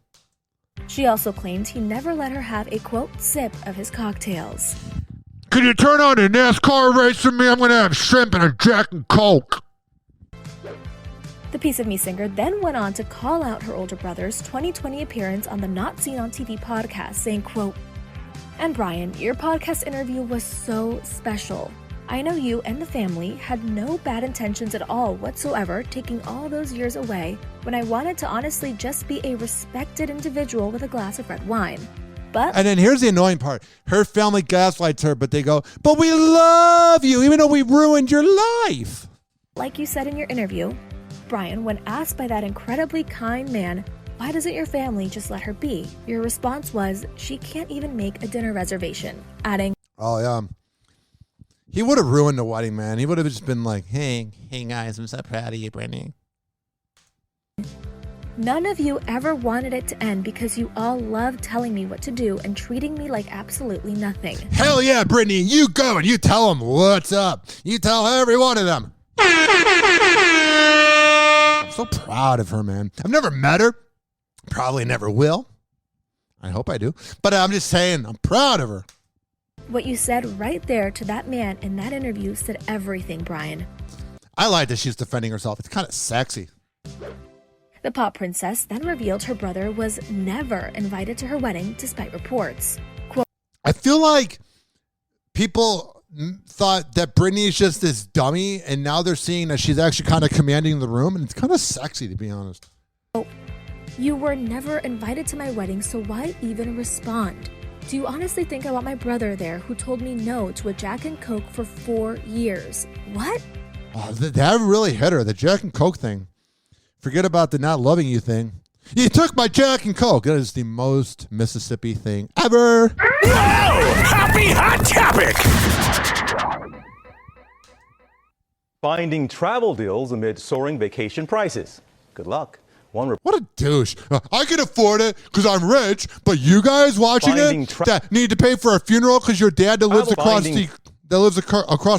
She also claimed he never let her have a, quote, sip of his cocktails. Could you turn on a NASCAR race for me? I'm going to have shrimp and a Jack and Coke. The Piece of Me singer then went on to call out her older brother's 2020 appearance on the Not Seen on TV podcast, saying, quote, "And Brian, your podcast interview was so special. I know you and the family had no bad intentions at all whatsoever, taking all those years away when I wanted to honestly just be a respected individual with a glass of red wine. But..." And then here's the annoying part. Her family gaslights her, but they go, "But we love you, even though we ruined your life." Like you said in your interview, Brian, when asked by that incredibly kind man, why doesn't your family just let her be? Your response was, she can't even make a dinner reservation, adding, "Oh, yeah. He would have ruined the wedding, man. He would have just been like, hey guys, I'm so proud of you, Brittany." "None of you ever wanted it to end because you all loved telling me what to do and treating me like absolutely nothing." Hell yeah, Brittany. You go and you tell them what's up. You tell every one of them. I'm so proud of her, man. I've never met her. Probably never will. I hope I do. But I'm just saying, I'm proud of her. What you said right there to that man in that interview said everything, Brian. I like that she's defending herself. It's kind of sexy. The pop princess then revealed her brother was never invited to her wedding despite reports. Quote, I feel like people thought that Britney is just this dummy, and now they're seeing that she's actually kind of commanding the room, and it's kind of sexy, to be honest. "You were never invited to my wedding, so why even respond? Do you honestly think I want my brother there who told me no to a Jack and Coke for 4 years? What?" Oh, that really hit her, the Jack and Coke thing. Forget about the not loving you thing. "You took my Jack and Coke." That is the most Mississippi thing ever. Whoa! Happy hot topic! Finding travel deals amid soaring vacation prices. Good luck. What a douche. I can afford it because I'm rich, but you guys watching it that need to pay for a funeral because your dad that lives across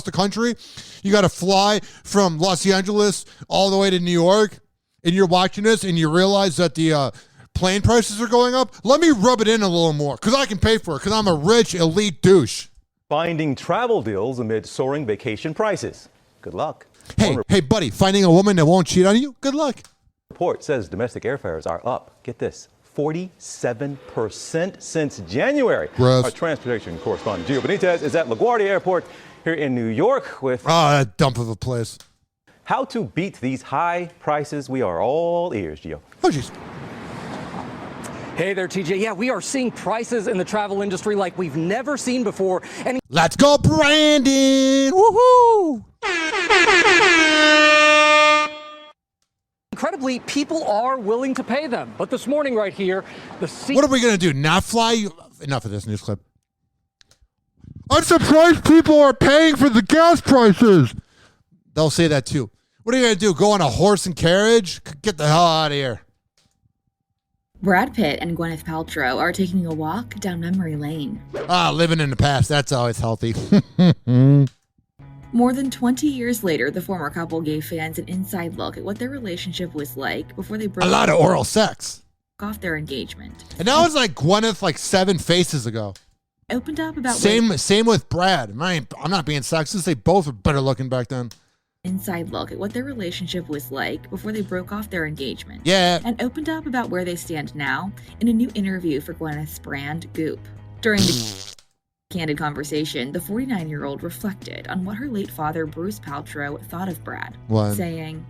the country, you got to fly from Los Angeles all the way to New York, and you're watching this and you realize that the plane prices are going up. Let me rub it in a little more because I can pay for it because I'm a rich elite douche. Finding travel deals amid soaring vacation prices. Good luck. Hey, buddy, finding a woman that won't cheat on you? Good luck. Report says domestic airfares are up. Get this, 47% since January. Gross. Our transportation correspondent Gio Benitez is at LaGuardia Airport here in New York with that dump of a place. How to beat these high prices. We are all ears, Gio. Oh, jeez. Hey there, TJ. Yeah, we are seeing prices in the travel industry like we've never seen before. And let's go, Brandon! Woohoo! Incredibly, people are willing to pay them. But this morning right here, what are we going to do, not fly? Enough of this news clip. "I'm surprised people are paying for the gas prices." They'll say that too. What are you going to do, go on a horse and carriage? Get the hell out of here. Brad Pitt and Gwyneth Paltrow are taking a walk down memory lane. Living in the past, that's always healthy. More than 20 years later, the former couple gave fans an inside look at what their relationship was like before they broke a lot of oral sex off their engagement. And that was like Gwyneth 7 faces ago. Opened up about same with Brad. I'm not being sexist. They both were better looking back then. Inside look at what their relationship was like before they broke off their engagement. Yeah. And opened up about where they stand now in a new interview for Gwyneth's brand, Goop. During the candid conversation, the 49-year-old reflected on what her late father, Bruce Paltrow, thought of Brad. What? Saying,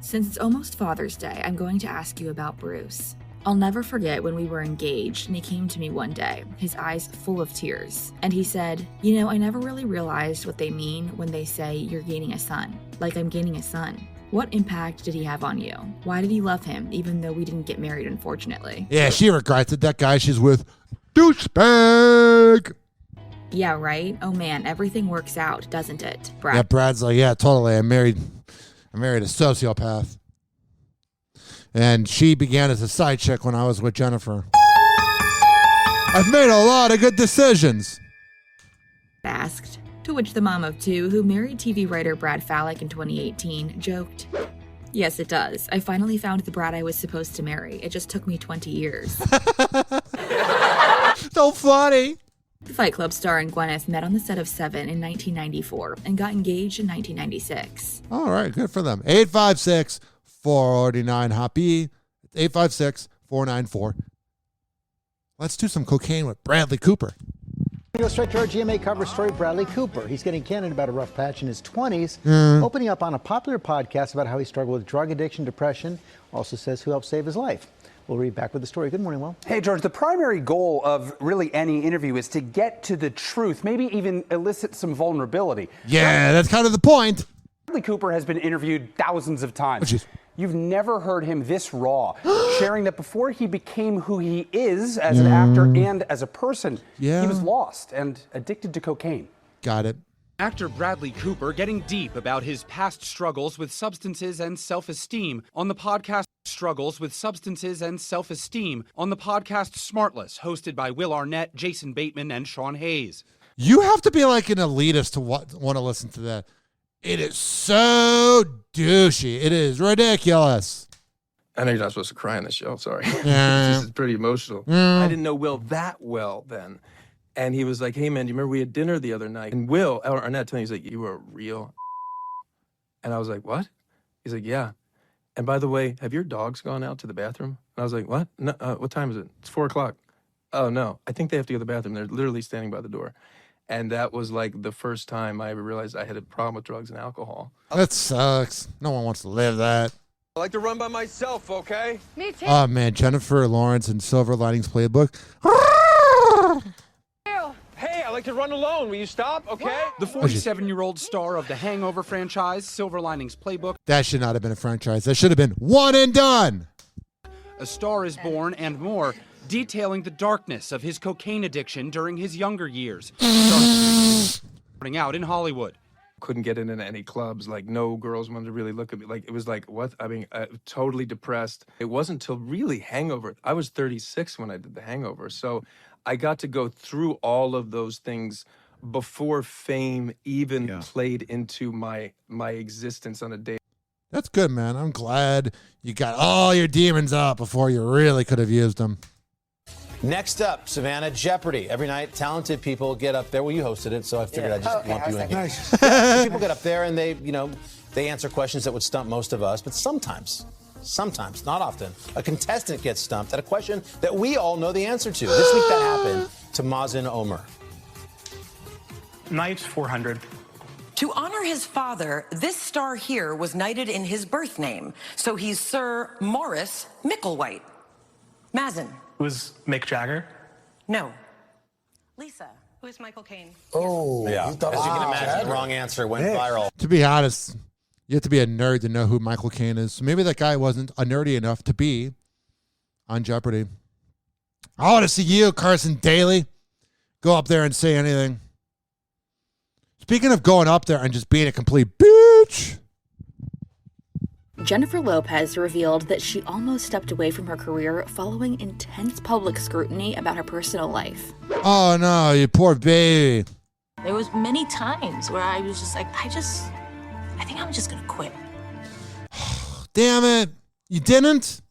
"Since it's almost Father's Day, I'm going to ask you about Bruce. I'll never forget when we were engaged and he came to me one day, his eyes full of tears. And he said, you know, I never really realized what they mean when they say you're gaining a son. Like I'm gaining a son. What impact did he have on you? Why did you love him, even though we didn't get married, unfortunately?" Yeah, she regrets it. That guy she's with, douchebag. Yeah, right? Oh man, everything works out, doesn't it, Brad? Yeah, Brad's like, yeah, totally. I married a sociopath. And she began as a side chick when I was with Jennifer. I've made a lot of good decisions. Asked, To which the mom of two, who married TV writer Brad Fallick in 2018, joked, "Yes, it does. I finally found the Brad I was supposed to marry. It just took me 20 years. So funny. The Fight Club star and Gwyneth met on the set of Seven in 1994 and got engaged in 1996. All right, good for them. 856-449-HOPPE. 856-494. Let's do some cocaine with Bradley Cooper. We go straight to our GMA cover story, Bradley Cooper. He's getting candid about a rough patch in his 20s, opening up on a popular podcast about how he struggled with drug addiction, depression, also says who helped save his life. We'll read back with the story. Good morning, Will. Hey, George, the primary goal of really any interview is to get to the truth, maybe even elicit some vulnerability. Yeah, that's kind of the point. Bradley Cooper has been interviewed thousands of times. You've never heard him this raw, sharing that before he became who he is as an actor and as a person, he was lost and addicted to cocaine. Got it. Actor Bradley Cooper getting deep about his past struggles with substances and self-esteem on the podcast Smartless, hosted by Will Arnett, Jason Bateman, and Sean Hayes. You have to be like an elitist to want to listen to that. It is so douchey. It is ridiculous. I know you're not supposed to cry on this show. Sorry. Yeah. This is pretty emotional. I didn't know Will that well then. And he was like, "Hey, man, do you remember we had dinner the other night?" And Will, Arnett, told me, he's like, "You were a real." And I was like, "What?" He's like, "Yeah. And by the way, have your dogs gone out to the bathroom?" And I was like, "What? No, what time is it?" "It's 4:00. "Oh, no. I think they have to go to the bathroom. They're literally standing by the door." And that was like the first time I ever realized I had a problem with drugs and alcohol. That sucks. No one wants to live that. I like to run by myself, okay? Me too. Oh, man. Jennifer Lawrence in Silver Linings Playbook. Hey, I like to run alone. Will you stop, okay? The 47-year-old star of the Hangover franchise, Silver Linings Playbook. That should not have been a franchise. That should have been one and done. A Star is Born and more, detailing the darkness of his cocaine addiction during his younger years. Starting out in Hollywood. Couldn't get into any clubs. Like, no girls wanted to really look at me. Like, it was like, what? I mean, totally depressed. It wasn't until really Hangover. I was 36 when I did The Hangover. So I got to go through all of those things before fame even played into my existence on a day. That's good, man. I'm glad you got all your demons out before you really could have used them. Next up, Savannah, Jeopardy. Every night, talented people get up there. Well, you hosted it, so I figured I'd just lump you in here. People get up there and they answer questions that would stump most of us, but sometimes, not often, a contestant gets stumped at a question that we all know the answer to. This week that happened to Mazen Omer. Knight 400. To honor his father, this star here was knighted in his birth name, so he's Sir Morris Micklewhite. Mazen. Was Mick Jagger? No. Lisa. Who is Michael Caine? Oh, yeah. As you can imagine, the wrong answer went viral. To be honest, you have to be a nerd to know who Michael Caine is. So maybe that guy wasn't a nerdy enough to be on Jeopardy. I want to see you, Carson Daly, go up there and say anything. Speaking of going up there and just being a complete bitch. Jennifer Lopez revealed that she almost stepped away from her career following intense public scrutiny about her personal life. Oh, no, you poor baby. There was many times where I was just like, I think I'm just going to quit. Damn it. You didn't?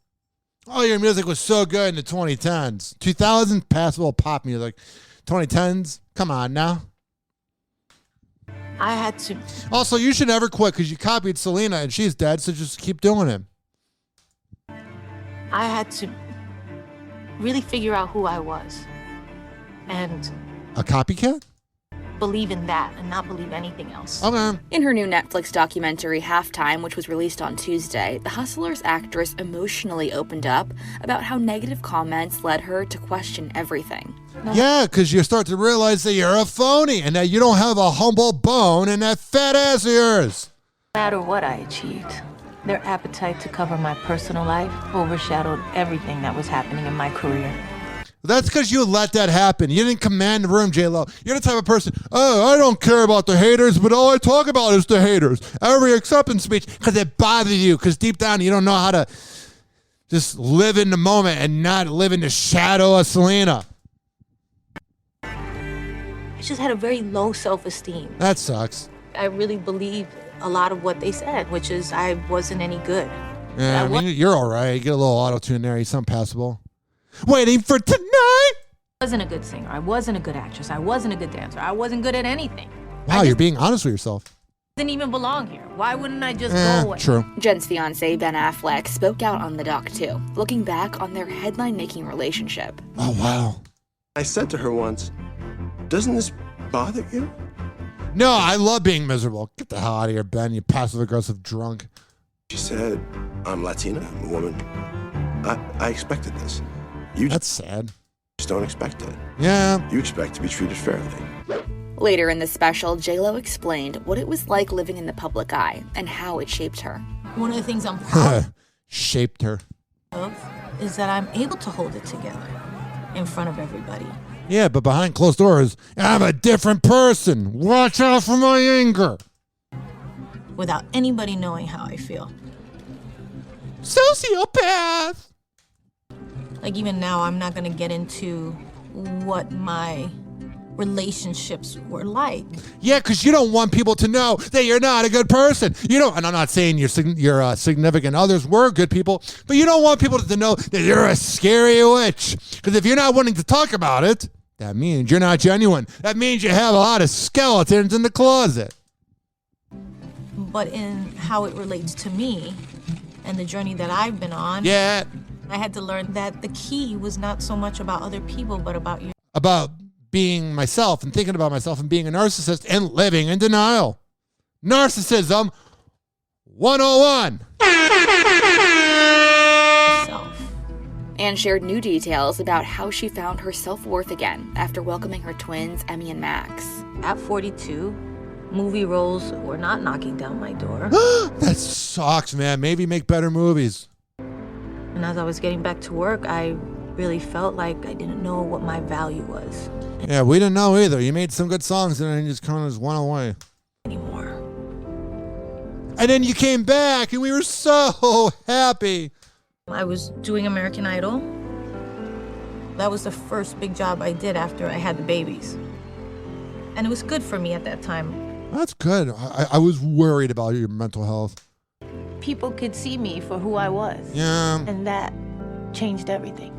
Oh, your music was so good in the 2010s. 2000s, passable pop music. 2010s, come on now. I had to. Also, you should never quit because you copied Selena and she's dead, so just keep doing it. I had to really figure out who I was and a copycat? Believe in that and not believe anything else. Okay. In her new Netflix documentary, Halftime, which was released on Tuesday, the Hustlers actress emotionally opened up about how negative comments led her to question everything. Yeah, because you start to realize that you're a phony and that you don't have a humble bone in that fat ass of yours. No matter what I achieved, their appetite to cover my personal life overshadowed everything that was happening in my career. That's because you let that happen. You didn't command the room, J-Lo. You're the type of person, oh, I don't care about the haters, but all I talk about is the haters. Every acceptance speech, because it bothers you, because deep down you don't know how to just live in the moment and not live in the shadow of Selena. I just had a very low self-esteem. That sucks. I really believed a lot of what they said, which is I wasn't any good. Yeah, I mean, you're all right. You get a little auto-tune there. You sound passable. Waiting for tonight. I wasn't a good singer. I wasn't a good actress. I wasn't a good dancer. I wasn't good at anything. Wow, you're being honest with yourself. Didn't even belong here. Why wouldn't I just go away? True. Jen's fiancé, Ben Affleck, spoke out on the doc too, looking back on their headline-making relationship. Oh, wow. I said to her once, doesn't this bother you? No, I love being miserable. Get the hell out of here, Ben, you passive-aggressive drunk. She said, I'm Latina, I'm a woman. I expected this. That's sad. Just don't expect it. Yeah. You expect to be treated fairly. Later in the special, J-Lo explained what it was like living in the public eye and how it shaped her. One of the things I'm proud Shaped her. of is that I'm able to hold it together in front of everybody. Yeah, but behind closed doors, I'm a different person. Watch out for my anger. Without anybody knowing how I feel. Sociopath! Like even now, I'm not going to get into what my relationships were like. Yeah, because you don't want people to know that you're not a good person. You don't, and I'm not saying your significant others were good people, but you don't want people to know that you're a scary witch. Because if you're not wanting to talk about it, that means you're not genuine. That means you have a lot of skeletons in the closet. But in how it relates to me and the journey that I've been on, Yeah. I had to learn that the key was not so much about other people, but about you. About being myself and thinking about myself and being a narcissist and living in denial. Narcissism 101. And shared new details about how she found her self-worth again after welcoming her twins, Emmy and Max. At 42, movie roles were not knocking down my door. That sucks, man. Maybe make better movies. And as I was getting back to work, I really felt like I didn't know what my value was. Yeah, we didn't know either. You made some good songs and then you just kind of just went away. Anymore. And then you came back and we were so happy. I was doing American Idol. That was the first big job I did after I had the babies. And it was good for me at that time. That's good. I was worried about your mental health. People could see me for who I was. Yeah. And that changed everything.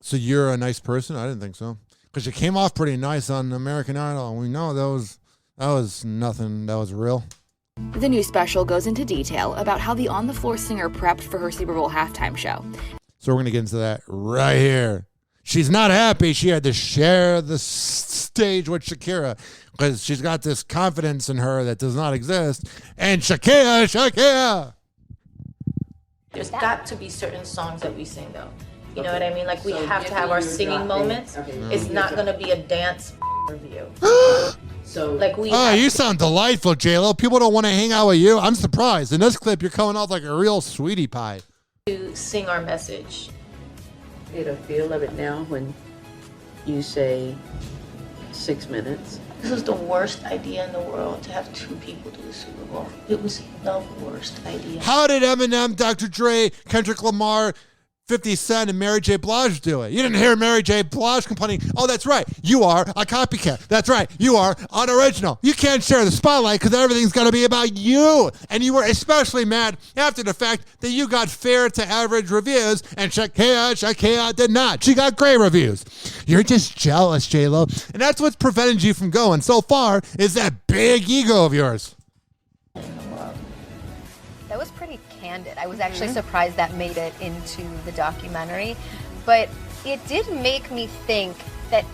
So you're a nice person? I didn't think so. Because you came off pretty nice on American Idol. And we know that was nothing. That was real. The new special goes into detail about how the on-the-floor singer prepped for her Super Bowl halftime show. So we're going to get into that right here. She's not happy. She had to share the stage with Shakira because she's got this confidence in her that does not exist. And Shakira. There's got to be certain songs that we sing, though. You know what I mean? Like, we have to have our singing moments. It's not going to be a dance review. So, like, you sound delightful, J-Lo. People don't want to hang out with you. I'm surprised. In this clip, you're coming off like a real sweetie pie. To sing our message. Get a feel of it now when you say 6 minutes. This was the worst idea in the world to have two people do the Super Bowl. It was the worst idea. How did Eminem, Dr. Dre, Kendrick Lamar, 50 Cent, and Mary J. Blige do it? You didn't hear Mary J. Blige complaining, oh, that's right, you are a copycat. That's right, you are unoriginal. You can't share the spotlight because everything's got to be about you. And you were especially mad after the fact that you got fair to average reviews and Shakira did not. She got great reviews. You're just jealous, J-Lo. And that's what's prevented you from going so far is that big ego of yours. That was pretty candid. I was actually surprised that made it into the documentary, but it did make me think that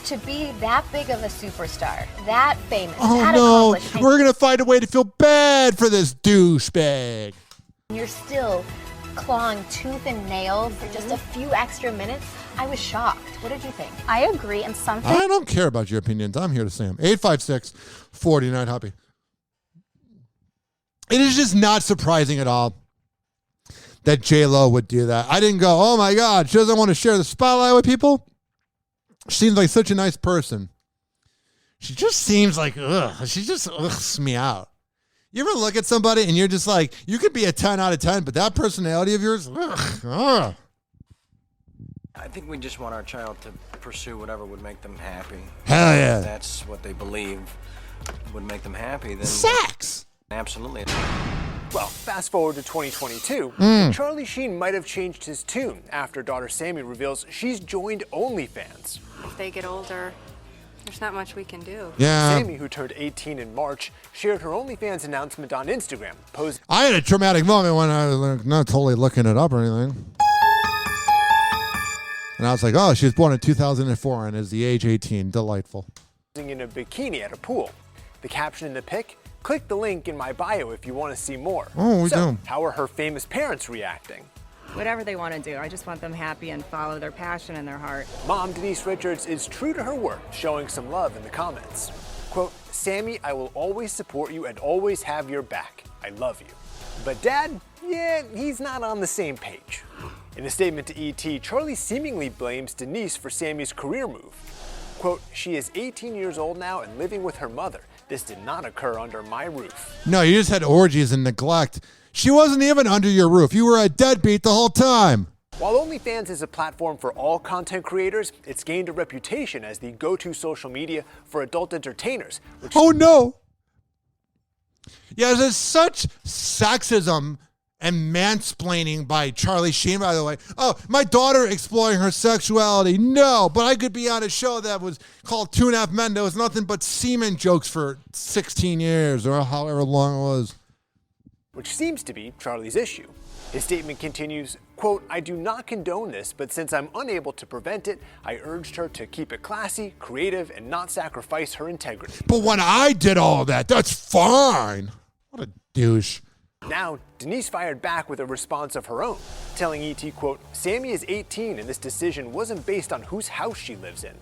to be that big of a superstar, that famous, that Oh accomplished, no, we're going to find a way to feel bad for this douchebag. and you're still clawing tooth and nail for just a few extra minutes. I was shocked. What did you think? I agree, and something. I don't care about your opinions. I'm here to say them. 856-49-HOPPE. It is just not surprising at all that J-Lo would do that. I didn't go, oh my God, she doesn't want to share the spotlight with people. She seems like such a nice person. She just seems like, she just ughs me out. You ever look at somebody and you're just like, you could be a 10 out of 10, but that personality of yours, I think we just want our child to pursue whatever would make them happy. Hell yeah. If that's what they believe would make them happy, then sex. Absolutely. Well, fast forward to 2022, Charlie Sheen might have changed his tune after daughter Sammy reveals she's joined OnlyFans. If they get older, there's not much we can do. Yeah. Sammy, who turned 18 in March, shared her OnlyFans announcement on Instagram, posing. I had a traumatic moment when I was like, not totally looking it up or anything. And I was like, oh, she was born in 2004 and is the age 18. Delightful. In a bikini at a pool. The caption in the pic, click the link in my bio if you want to see more. Oh, we do. How are her famous parents reacting? Whatever they want to do, I just want them happy and follow their passion and their heart. Mom Denise Richards is true to her word, showing some love in the comments. Quote, Sammy, I will always support you and always have your back. I love you. But Dad, yeah, he's not on the same page. In a statement to ET, Charlie seemingly blames Denise for Sammy's career move. Quote, she is 18 years old now and living with her mother. This did not occur under my roof. No, you just had orgies and neglect. She wasn't even under your roof. You were a deadbeat the whole time. While OnlyFans is a platform for all content creators, it's gained a reputation as the go-to social media for adult entertainers. Oh, no. Yeah, there's such sexism and mansplaining by Charlie Sheen, by the way. Oh, my daughter exploring her sexuality. No, but I could be on a show that was called 2.5 Men. There was nothing but semen jokes for 16 years or however long it was. Which seems to be Charlie's issue. His statement continues, quote, I do not condone this, but since I'm unable to prevent it, I urged her to keep it classy, creative, and not sacrifice her integrity. But when I did all that, that's fine. What a douche. Now, Denise fired back with a response of her own, telling ET, quote, Sammy is 18 and this decision wasn't based on whose house she lives in.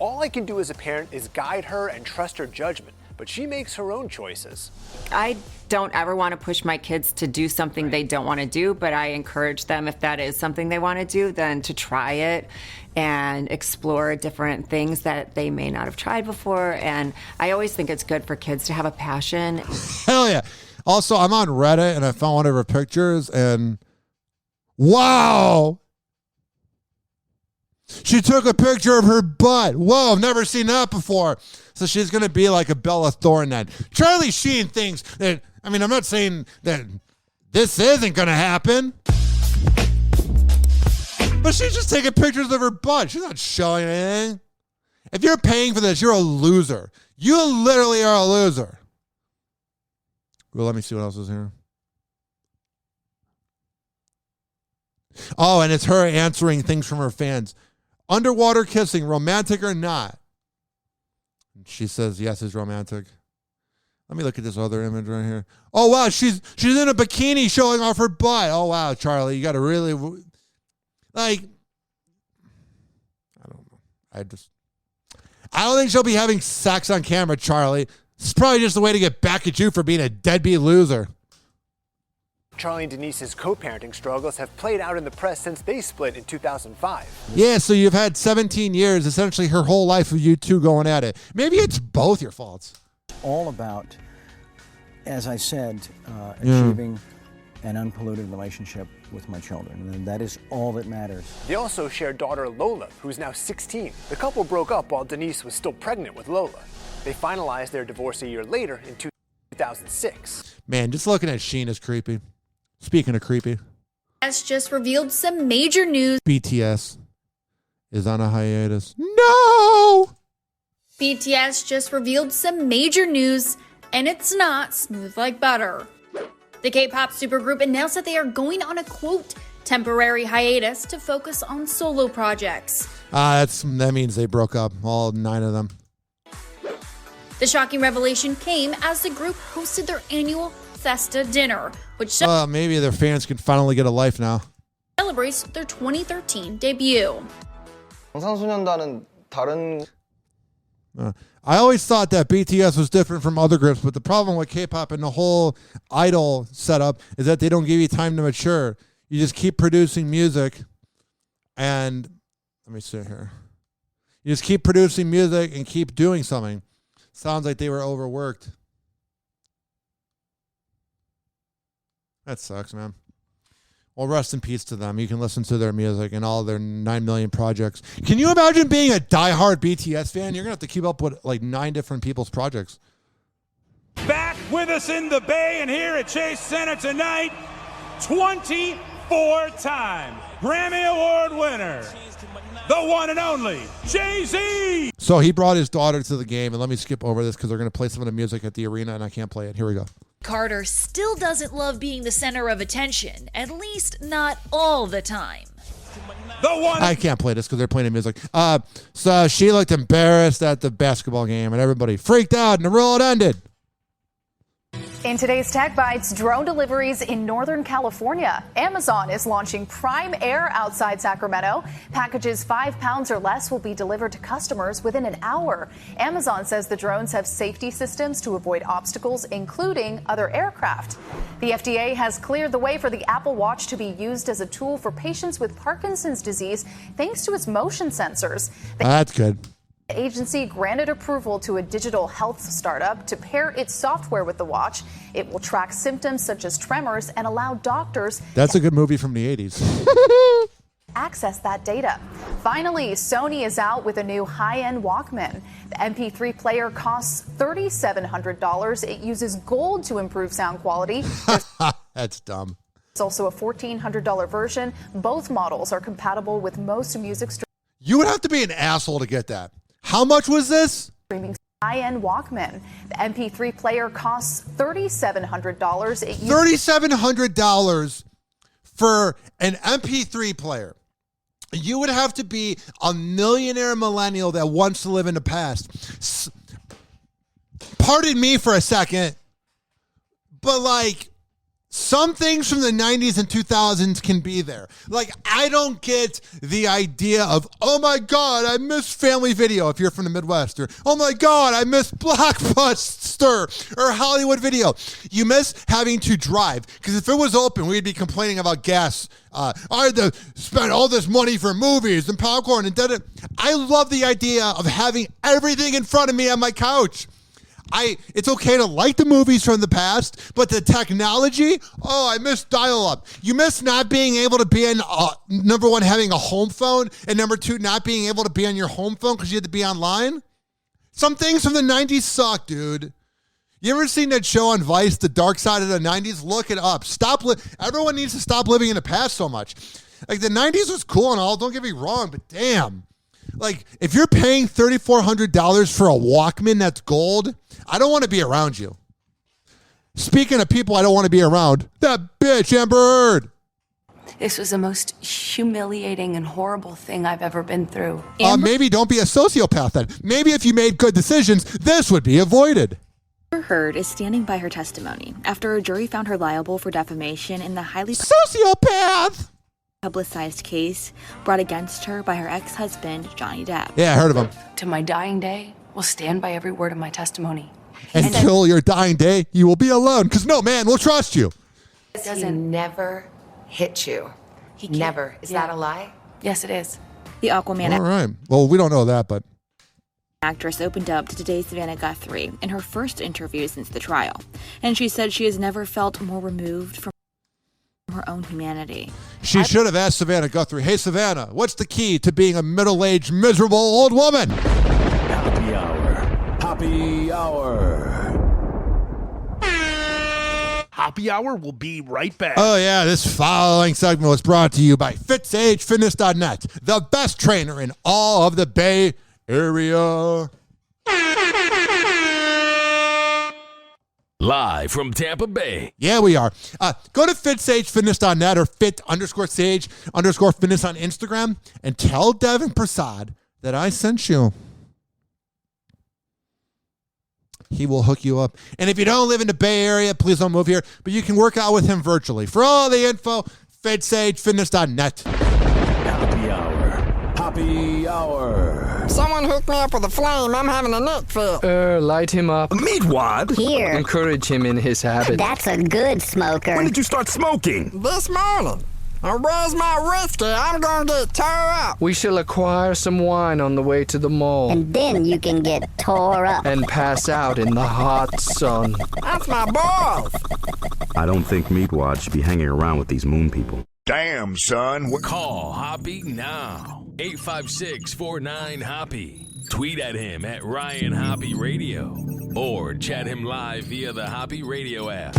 All I can do as a parent is guide her and trust her judgment, but she makes her own choices. I don't ever want to push my kids to do something they don't want to do, but I encourage them, if that is something they want to do, then to try it and explore different things that they may not have tried before. And I always think it's good for kids to have a passion. Hell yeah. Also, I'm on Reddit and I found one of her pictures and wow. She took a picture of her butt. Whoa, I've never seen that before. So she's going to be like a Bella Thorne then. Charlie Sheen thinks that, I mean, I'm not saying that this isn't going to happen. But she's just taking pictures of her butt. She's not showing anything. If you're paying for this, you're a loser. You literally are a loser. Well, let me see what else is here. Oh, and it's her answering things from her fans. Underwater kissing, romantic or not? She says yes, it's romantic. Let me look at this other image right here. Oh wow, she's in a bikini showing off her butt. Oh wow, Charlie, you got to really like. I don't know. I don't think she'll be having sex on camera, Charlie. It's probably just a way to get back at you for being a deadbeat loser. Charlie and Denise's co-parenting struggles have played out in the press since they split in 2005. Yeah, so you've had 17 years, essentially her whole life of you two going at it. Maybe it's both your faults. All about, as I said, achieving an unpolluted relationship with my children. And that is all that matters. They also share daughter Lola, who's now 16. The couple broke up while Denise was still pregnant with Lola. They finalized their divorce a year later in 2006. Man, just looking at Sheen is creepy. Speaking of creepy. Has just revealed some major news. BTS is on a hiatus. No! BTS just revealed some major news, and it's not smooth like butter. The K-pop supergroup announced that they are going on a, quote, temporary hiatus to focus on solo projects. That means they broke up, all 9 of them. The shocking revelation came as the group hosted their annual Festa dinner, which maybe their fans can finally get a life now. celebrates their 2013 debut. I always thought that BTS was different from other groups, but the problem with K-pop and the whole idol setup is that they don't give you time to mature. You just keep producing music, and let me see here. You just keep producing music and keep doing something. Sounds like they were overworked. That sucks, man. Well, rest in peace to them. You can listen to their music and all their 9 million projects. Can you imagine being a diehard BTS fan? You're going to have to keep up with like 9 different people's projects. Back with us in the Bay and here at Chase Center tonight, 24-time Grammy Award winner, the one and only Jay-Z. So he brought his daughter to the game, and let me skip over this because they're going to play some of the music at the arena, and I can't play it. Here we go. Carter still doesn't love being the center of attention, at least not all the time. I can't play this because they're playing the music. So she looked embarrassed at the basketball game, and everybody freaked out, and the world ended. In today's Tech Bites, drone deliveries in Northern California. Amazon is launching Prime Air outside Sacramento. Packages 5 pounds or less will be delivered to customers within an hour. Amazon says the drones have safety systems to avoid obstacles, including other aircraft. The FDA has cleared the way for the Apple Watch to be used as a tool for patients with Parkinson's disease thanks to its motion sensors. That's good. The agency granted approval to a digital health startup to pair its software with the watch. It will track symptoms such as tremors and allow doctors That's a good movie from the 80s. access that data. Finally, Sony is out with a new high-end Walkman. The MP3 player costs $3,700. It uses gold to improve sound quality. That's dumb. It's also a $1,400 version. Both models are compatible with most music You would have to be an asshole to get that. How much was this? streaming high-end Walkman. The MP3 player costs $3,700. $3,700 for an MP3 player. You would have to be a millionaire millennial that wants to live in the past. Pardon me for a second, but like, some things from the 90s and 2000s can be there. Like, I don't get the idea of, oh my God, I miss Family Video if you're from the Midwest. Or, oh my God, I miss Blockbuster or Hollywood Video. You miss having to drive. Because if it was open, we'd be complaining about gas. I had to spend all this money for movies and popcorn and da-da. I love the idea of having everything in front of me on my couch. It's okay to like the movies from the past, but the technology, I miss dial-up. You miss not being able to be in, number one, having a home phone, and number two, not being able to be on your home phone because you had to be online. Some things from the 90s suck, dude. You ever seen that show on Vice, The Dark Side of the 90s? Look it up. Everyone needs to stop living in the past so much. Like, the 90s was cool and all, don't get me wrong, but damn. Like, if you're paying $3,400 for a Walkman that's gold, I don't want to be around you. Speaking of people I don't want to be around, that bitch, Amber Heard. This was the most humiliating and horrible thing I've ever been through. Maybe don't be a sociopath then. Maybe if you made good decisions, this would be avoided. Amber Heard is standing by her testimony after a jury found her liable for defamation in the highly sociopath publicized case brought against her by her ex-husband, Johnny Depp. Yeah, I heard of him. To my dying day, will stand by every word of my testimony. Until your dying day, you will be alone, because no man will trust you. He never hit you. He never. Is that a lie? Yes, it is. The Aquaman All right. Well, we don't know that, but actress opened up to today's Savannah Guthrie in her first interview since the trial, and she said she has never felt more removed from her own humanity. She should have asked Savannah Guthrie, hey, Savannah, what's the key to being a middle-aged, miserable old woman? Happy Hour. Happy Hour. Happy Hour will be right back. Oh, yeah, this following segment was brought to you by FitSageFitness.net, the best trainer in all of the Bay Area. Live from Tampa Bay. Yeah, we are. Go to FitSageFitness.net or fit_sage_fitness on Instagram and tell Devin Prasad that I sent you. He will hook you up. And if you don't live in the Bay Area, please don't move here. But you can work out with him virtually. For all the info, FitSageFitness.net. Happy Hour. Happy Hour. Someone hook me up with a flame. I'm having a neck fit. Light him up. Meat wad? Here. Encourage him in his habit. That's a good smoker. When did you start smoking? This morning. Where's my whiskey? I'm gonna get tore up. We shall acquire some wine on the way to the mall. And then you can get tore up. And pass out in the hot sun. That's my boss. I don't think Meatwad should be hanging around with these moon people. Damn, son. Call Hoppe now. 856-49-HOPPE. Tweet at him at Ryan Hoppe Radio. Or chat him live via the Hoppe Radio app.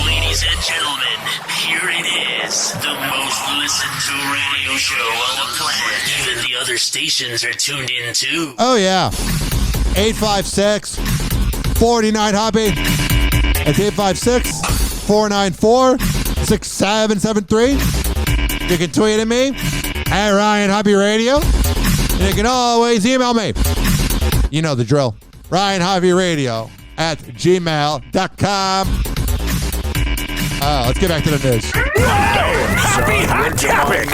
Ladies and gentlemen, here it is. The most listened to radio show on the planet. Even the other stations are tuned in too. Oh, yeah. 856-49-HOPPE. That's 856-494-6773. You can tweet at me at Ryan Hoppe Radio. And you can always email me. You know the drill. Ryan Hoppe Radio at gmail.com. Let's get back to the news. Happy hot topic.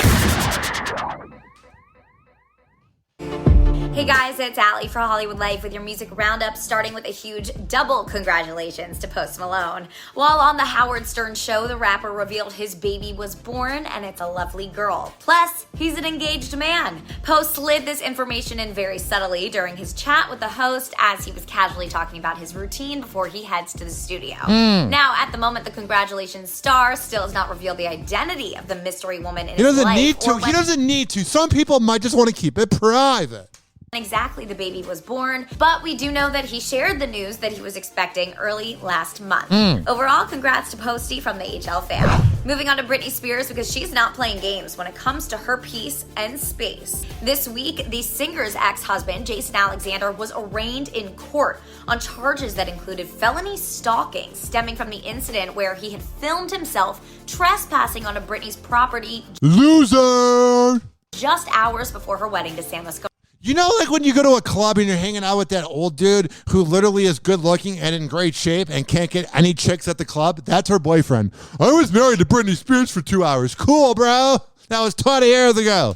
Hey guys, it's Allie for Hollywood Life with your music roundup, starting with a huge double congratulations to Post Malone. While on the Howard Stern show, the rapper revealed his baby was born and it's a lovely girl. Plus, he's an engaged man. Post slid this information in very subtly during his chat with the host as he was casually talking about his routine before he heads to the studio. Now, at the moment, the congratulations star still has not revealed the identity of the mystery woman in his life. He doesn't need to. Some people might just want to keep it private. Exactly the baby was born, but we do know that he shared the news that he was expecting early last month. Overall, congrats to Posty from the HL fam. Moving on to Britney Spears, because she's not playing games when it comes to her peace and space. This week, the singer's ex-husband, Jason Alexander, was arraigned in court on charges that included felony stalking stemming from the incident where he had filmed himself trespassing onto Britney's property. Loser! Just hours before her wedding to San Francisco. You know, like when you go to a club and you're hanging out with that old dude who literally is good looking and in great shape and can't get any chicks at the club? That's her boyfriend. I was married to Britney Spears for 2 hours. Cool, bro. That was 20 years ago.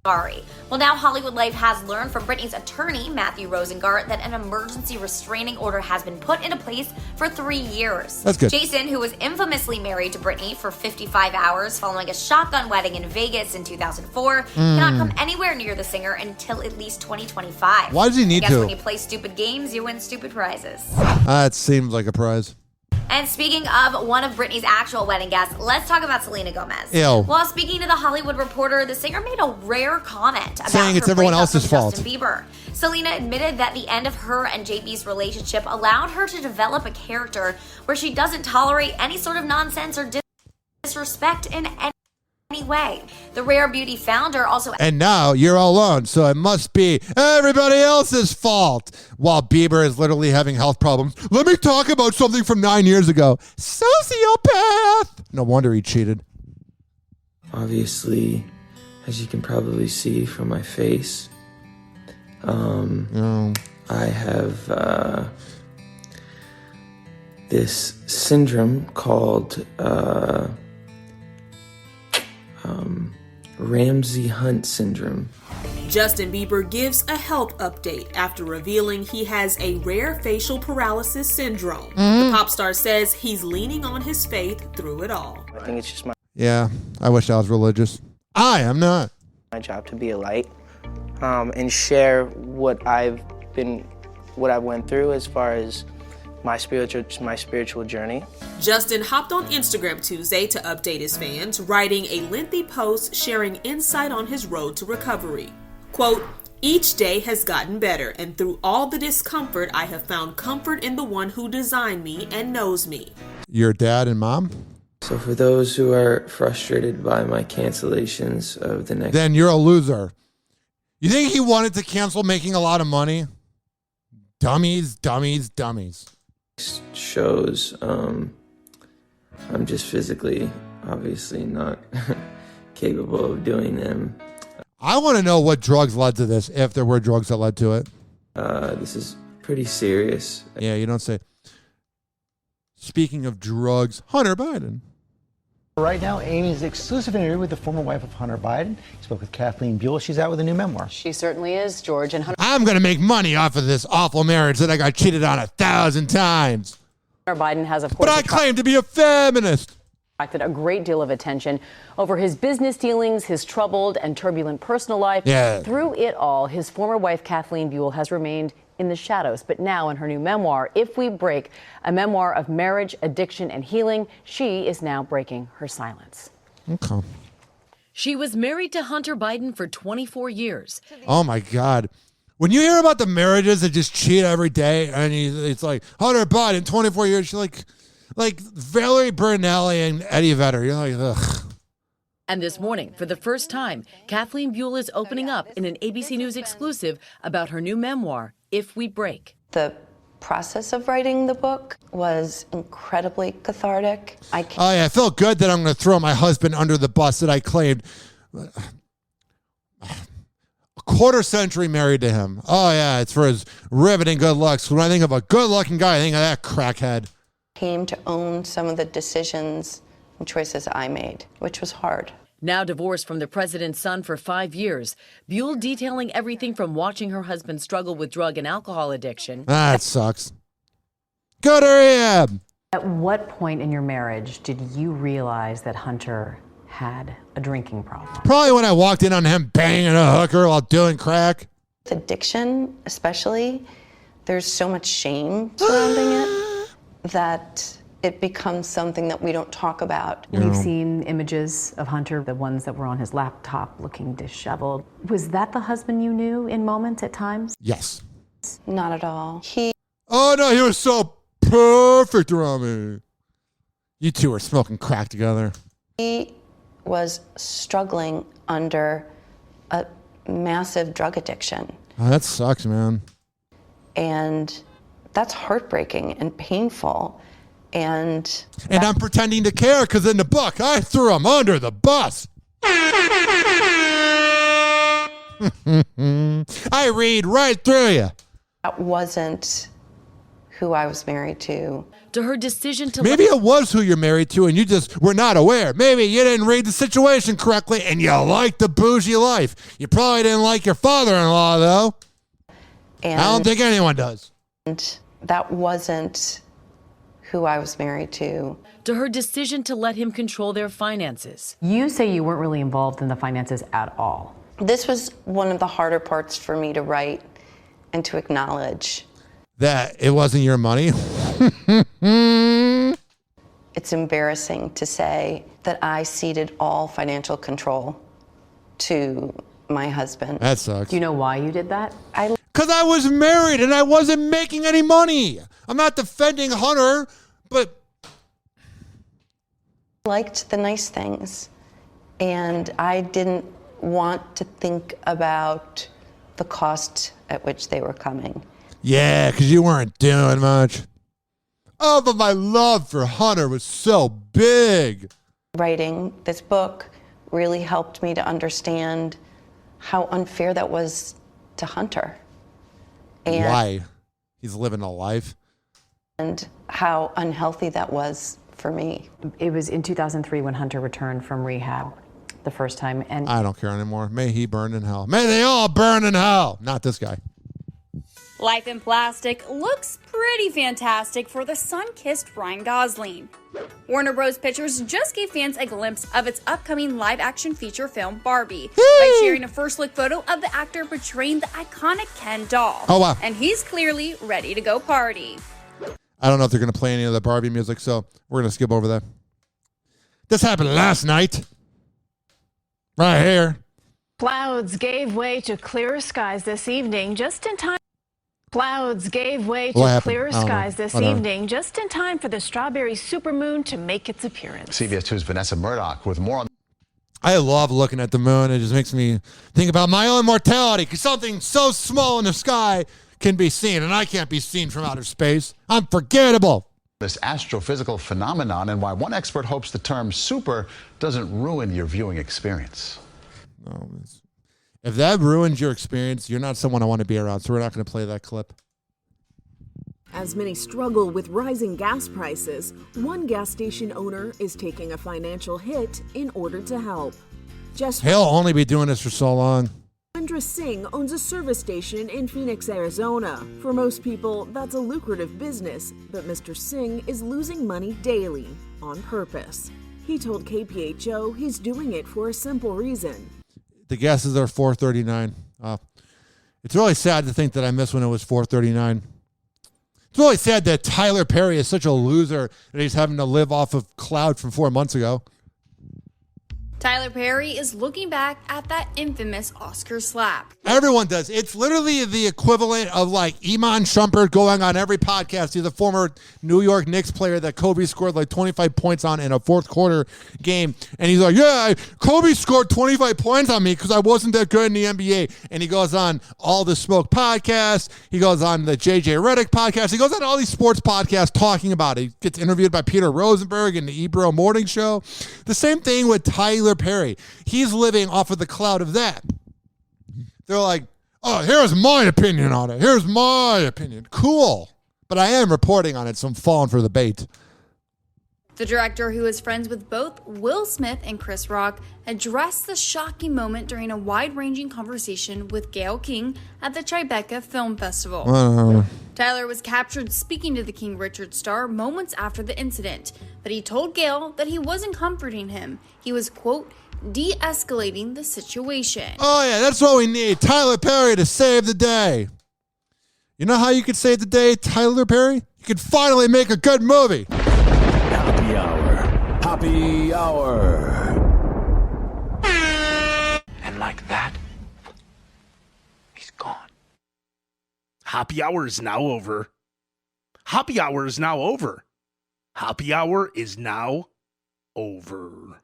Sorry. Well, now Hollywood Life has learned from Britney's attorney, Matthew Rosengart, that an emergency restraining order has been put into place for 3 years. That's good. Jason, who was infamously married to Britney for 55 hours following a shotgun wedding in Vegas in 2004, cannot come anywhere near the singer until at least 2025. Why does he need I guess to? when you play stupid games, you win stupid prizes. It seems like a prize. And speaking of one of Britney's actual wedding guests, let's talk about Selena Gomez. Ew. While speaking to The Hollywood Reporter, the singer made a rare comment about saying it's her everyone breakup else's from fault. Justin Bieber. Selena admitted that the end of her and JB's relationship allowed her to develop a character where she doesn't tolerate any sort of nonsense or disrespect in any way. The Rare Beauty founder also... And now you're all alone, so it must be everybody else's fault. While Bieber is literally having health problems. Let me talk about something from 9 years ago. Sociopath! No wonder he cheated. Obviously, as you can probably see from my face, I have this syndrome called Ramsey Hunt syndrome. Justin Bieber gives a health update after revealing he has a rare facial paralysis syndrome. The pop star says he's leaning on his faith through it all. I think it's just my Yeah, I wish I was religious. I am not. my job to be a light and share what I went through as far as my spiritual journey. Justin hopped on Instagram Tuesday to update his fans, writing a lengthy post sharing insight on his road to recovery. Quote, "Each day has gotten better, and through all the discomfort, I have found comfort in the one who designed me and knows me." Your dad and mom? So for those who are frustrated by my cancellations of the next... Then you're a loser. You think he wanted to cancel making a lot of money? Dummies, dummies, dummies. shows, I'm just physically, obviously not capable of doing them. I want to know what drugs led to this, if there were drugs that led to it. This is pretty serious. Yeah, you don't say. Speaking of drugs, Hunter Biden. Right now, Amy's exclusive interview with the former wife of Hunter Biden. He spoke with Kathleen Buell. She's out with a new memoir. She certainly is, George. And I'm going to make money off of this awful marriage that I got cheated on 1,000 times. Hunter Biden has, of course, but I claim to be a feminist. Attracted a great deal of attention over his business dealings, his troubled and turbulent personal life. Yeah. Through it all, his former wife, Kathleen Buell, has remained in the shadows. But now in her new memoir, If We Break, a memoir of marriage, addiction, and healing, she is now breaking her silence. Okay. She was married to Hunter Biden for 24 years. Oh, my God. When you hear about the marriages that just cheat every day, and it's like, Hunter Biden, 24 years, you're like Valerie Bernelli and Eddie Vedder. You're like, ugh. And this morning, for the first time, Kathleen Buell is opening up in an ABC News exclusive about her new memoir, If We Break. The process of writing the book was incredibly cathartic. I felt good that I'm going to throw my husband under the bus that I claimed a quarter century married to him. Oh, yeah, it's for his riveting good looks. When I think of a good-looking guy, I think of that crackhead. Came to own some of the decisions and choices I made, which was hard. Now divorced from the president's son for 5 years, Buell detailing everything from watching her husband struggle with drug and alcohol addiction. That sucks. Go to rehab. At what point in your marriage did you realize that Hunter had a drinking problem? Probably when I walked in on him banging a hooker while doing crack. With addiction, especially, there's so much shame surrounding it that it becomes something that we don't talk about. We've seen images of Hunter, the ones that were on his laptop looking disheveled. Was that the husband you knew in moments at times? Yes. Not at all. Oh, no, he was so perfect around me. You two were smoking crack together. He was struggling under a massive drug addiction. Oh, that sucks, man. And that's heartbreaking and painful. And I'm pretending to care because in the book, I threw him under the bus. I read right through you. That wasn't who I was married to. To her decision to... Maybe it was who you're married to and you just were not aware. Maybe you didn't read the situation correctly and you liked the bougie life. You probably didn't like your father-in-law, though. And I don't think anyone does. And that wasn't who I was married to. To her decision to let him control their finances. You say you weren't really involved in the finances at all. This was one of the harder parts for me to write and to acknowledge. That it wasn't your money? It's embarrassing to say that I ceded all financial control to my husband. That sucks. Do you know why you did that? Because I was married and I wasn't making any money. I'm not defending Hunter, but... I liked the nice things, and I didn't want to think about the cost at which they were coming. Yeah, because you weren't doing much. Oh, but my love for Hunter was so big. Writing this book really helped me to understand how unfair that was to Hunter. And why? He's living a life. And how unhealthy that was for me. It was in 2003 when Hunter returned from rehab the first time. And I don't care anymore. May he burn in hell. May they all burn in hell. Not this guy. Life in Plastic looks pretty fantastic for the sun-kissed Ryan Gosling. Warner Bros. Pictures just gave fans a glimpse of its upcoming live-action feature film, Barbie, by sharing a first-look photo of the actor portraying the iconic Ken doll. Oh, wow. And he's clearly ready to go party. I don't know if they're going to play any of the Barbie music, so we're going to skip over that. This happened last night. Right here. Clouds gave way to clearer skies this evening, just in time. Clouds gave way to clearer skies this evening, just in time for the strawberry supermoon to make its appearance. CBS 2's Vanessa Murdoch with more on. I love looking at the moon. It just makes me think about my own mortality, because something so small in the sky can be seen, and I can't be seen from outer space. I'm forgettable. This astrophysical phenomenon and why one expert hopes the term super doesn't ruin your viewing experience. No, if that ruins your experience, you're not someone I want to be around, so we're not going to play that clip. As many struggle with rising gas prices, one gas station owner is taking a financial hit in order to help. He'll only be doing this for so long. Andra Singh owns a service station in Phoenix, Arizona. For most people, that's a lucrative business, but Mr. Singh is losing money daily, on purpose. He told KPHO he's doing it for a simple reason. The guesses are $4.39. It's really sad to think that I missed when it was 4:39. It's really sad that Tyler Perry is such a loser that he's having to live off of cloud from 4 months ago. Tyler Perry is looking back at that infamous Oscar slap. Everyone does. It's literally the equivalent of like Iman Shumpert going on every podcast. He's a former New York Knicks player that Kobe scored like 25 points on in a fourth quarter game. And he's like, yeah, Kobe scored 25 points on me because I wasn't that good in the NBA. And he goes on All the Smoke podcast. He goes on the JJ Redick podcast. He goes on all these sports podcasts talking about it. He gets interviewed by Peter Rosenberg in the Ebro Morning Show. The same thing with Tyler Perry. He's living off of the cloud of that. They're like, oh, here's my opinion on it. Here's my opinion. Cool. But I am reporting on it, so I'm falling for the bait. The director, who is friends with both Will Smith and Chris Rock, addressed the shocking moment during a wide-ranging conversation with Gayle King at the Tribeca Film Festival. Tyler was captured speaking to the King Richard star moments after the incident, but he told Gayle that he wasn't comforting him. He was, quote, de-escalating the situation. Oh, yeah, that's what we need. Tyler Perry to save the day. You know how you could save the day, Tyler Perry? You could finally make a good movie. Hoppe Hour. Hoppe Hour. And like that, he's gone. Hoppe Hour is now over. Hoppe Hour is now over. Hoppe Hour is now over.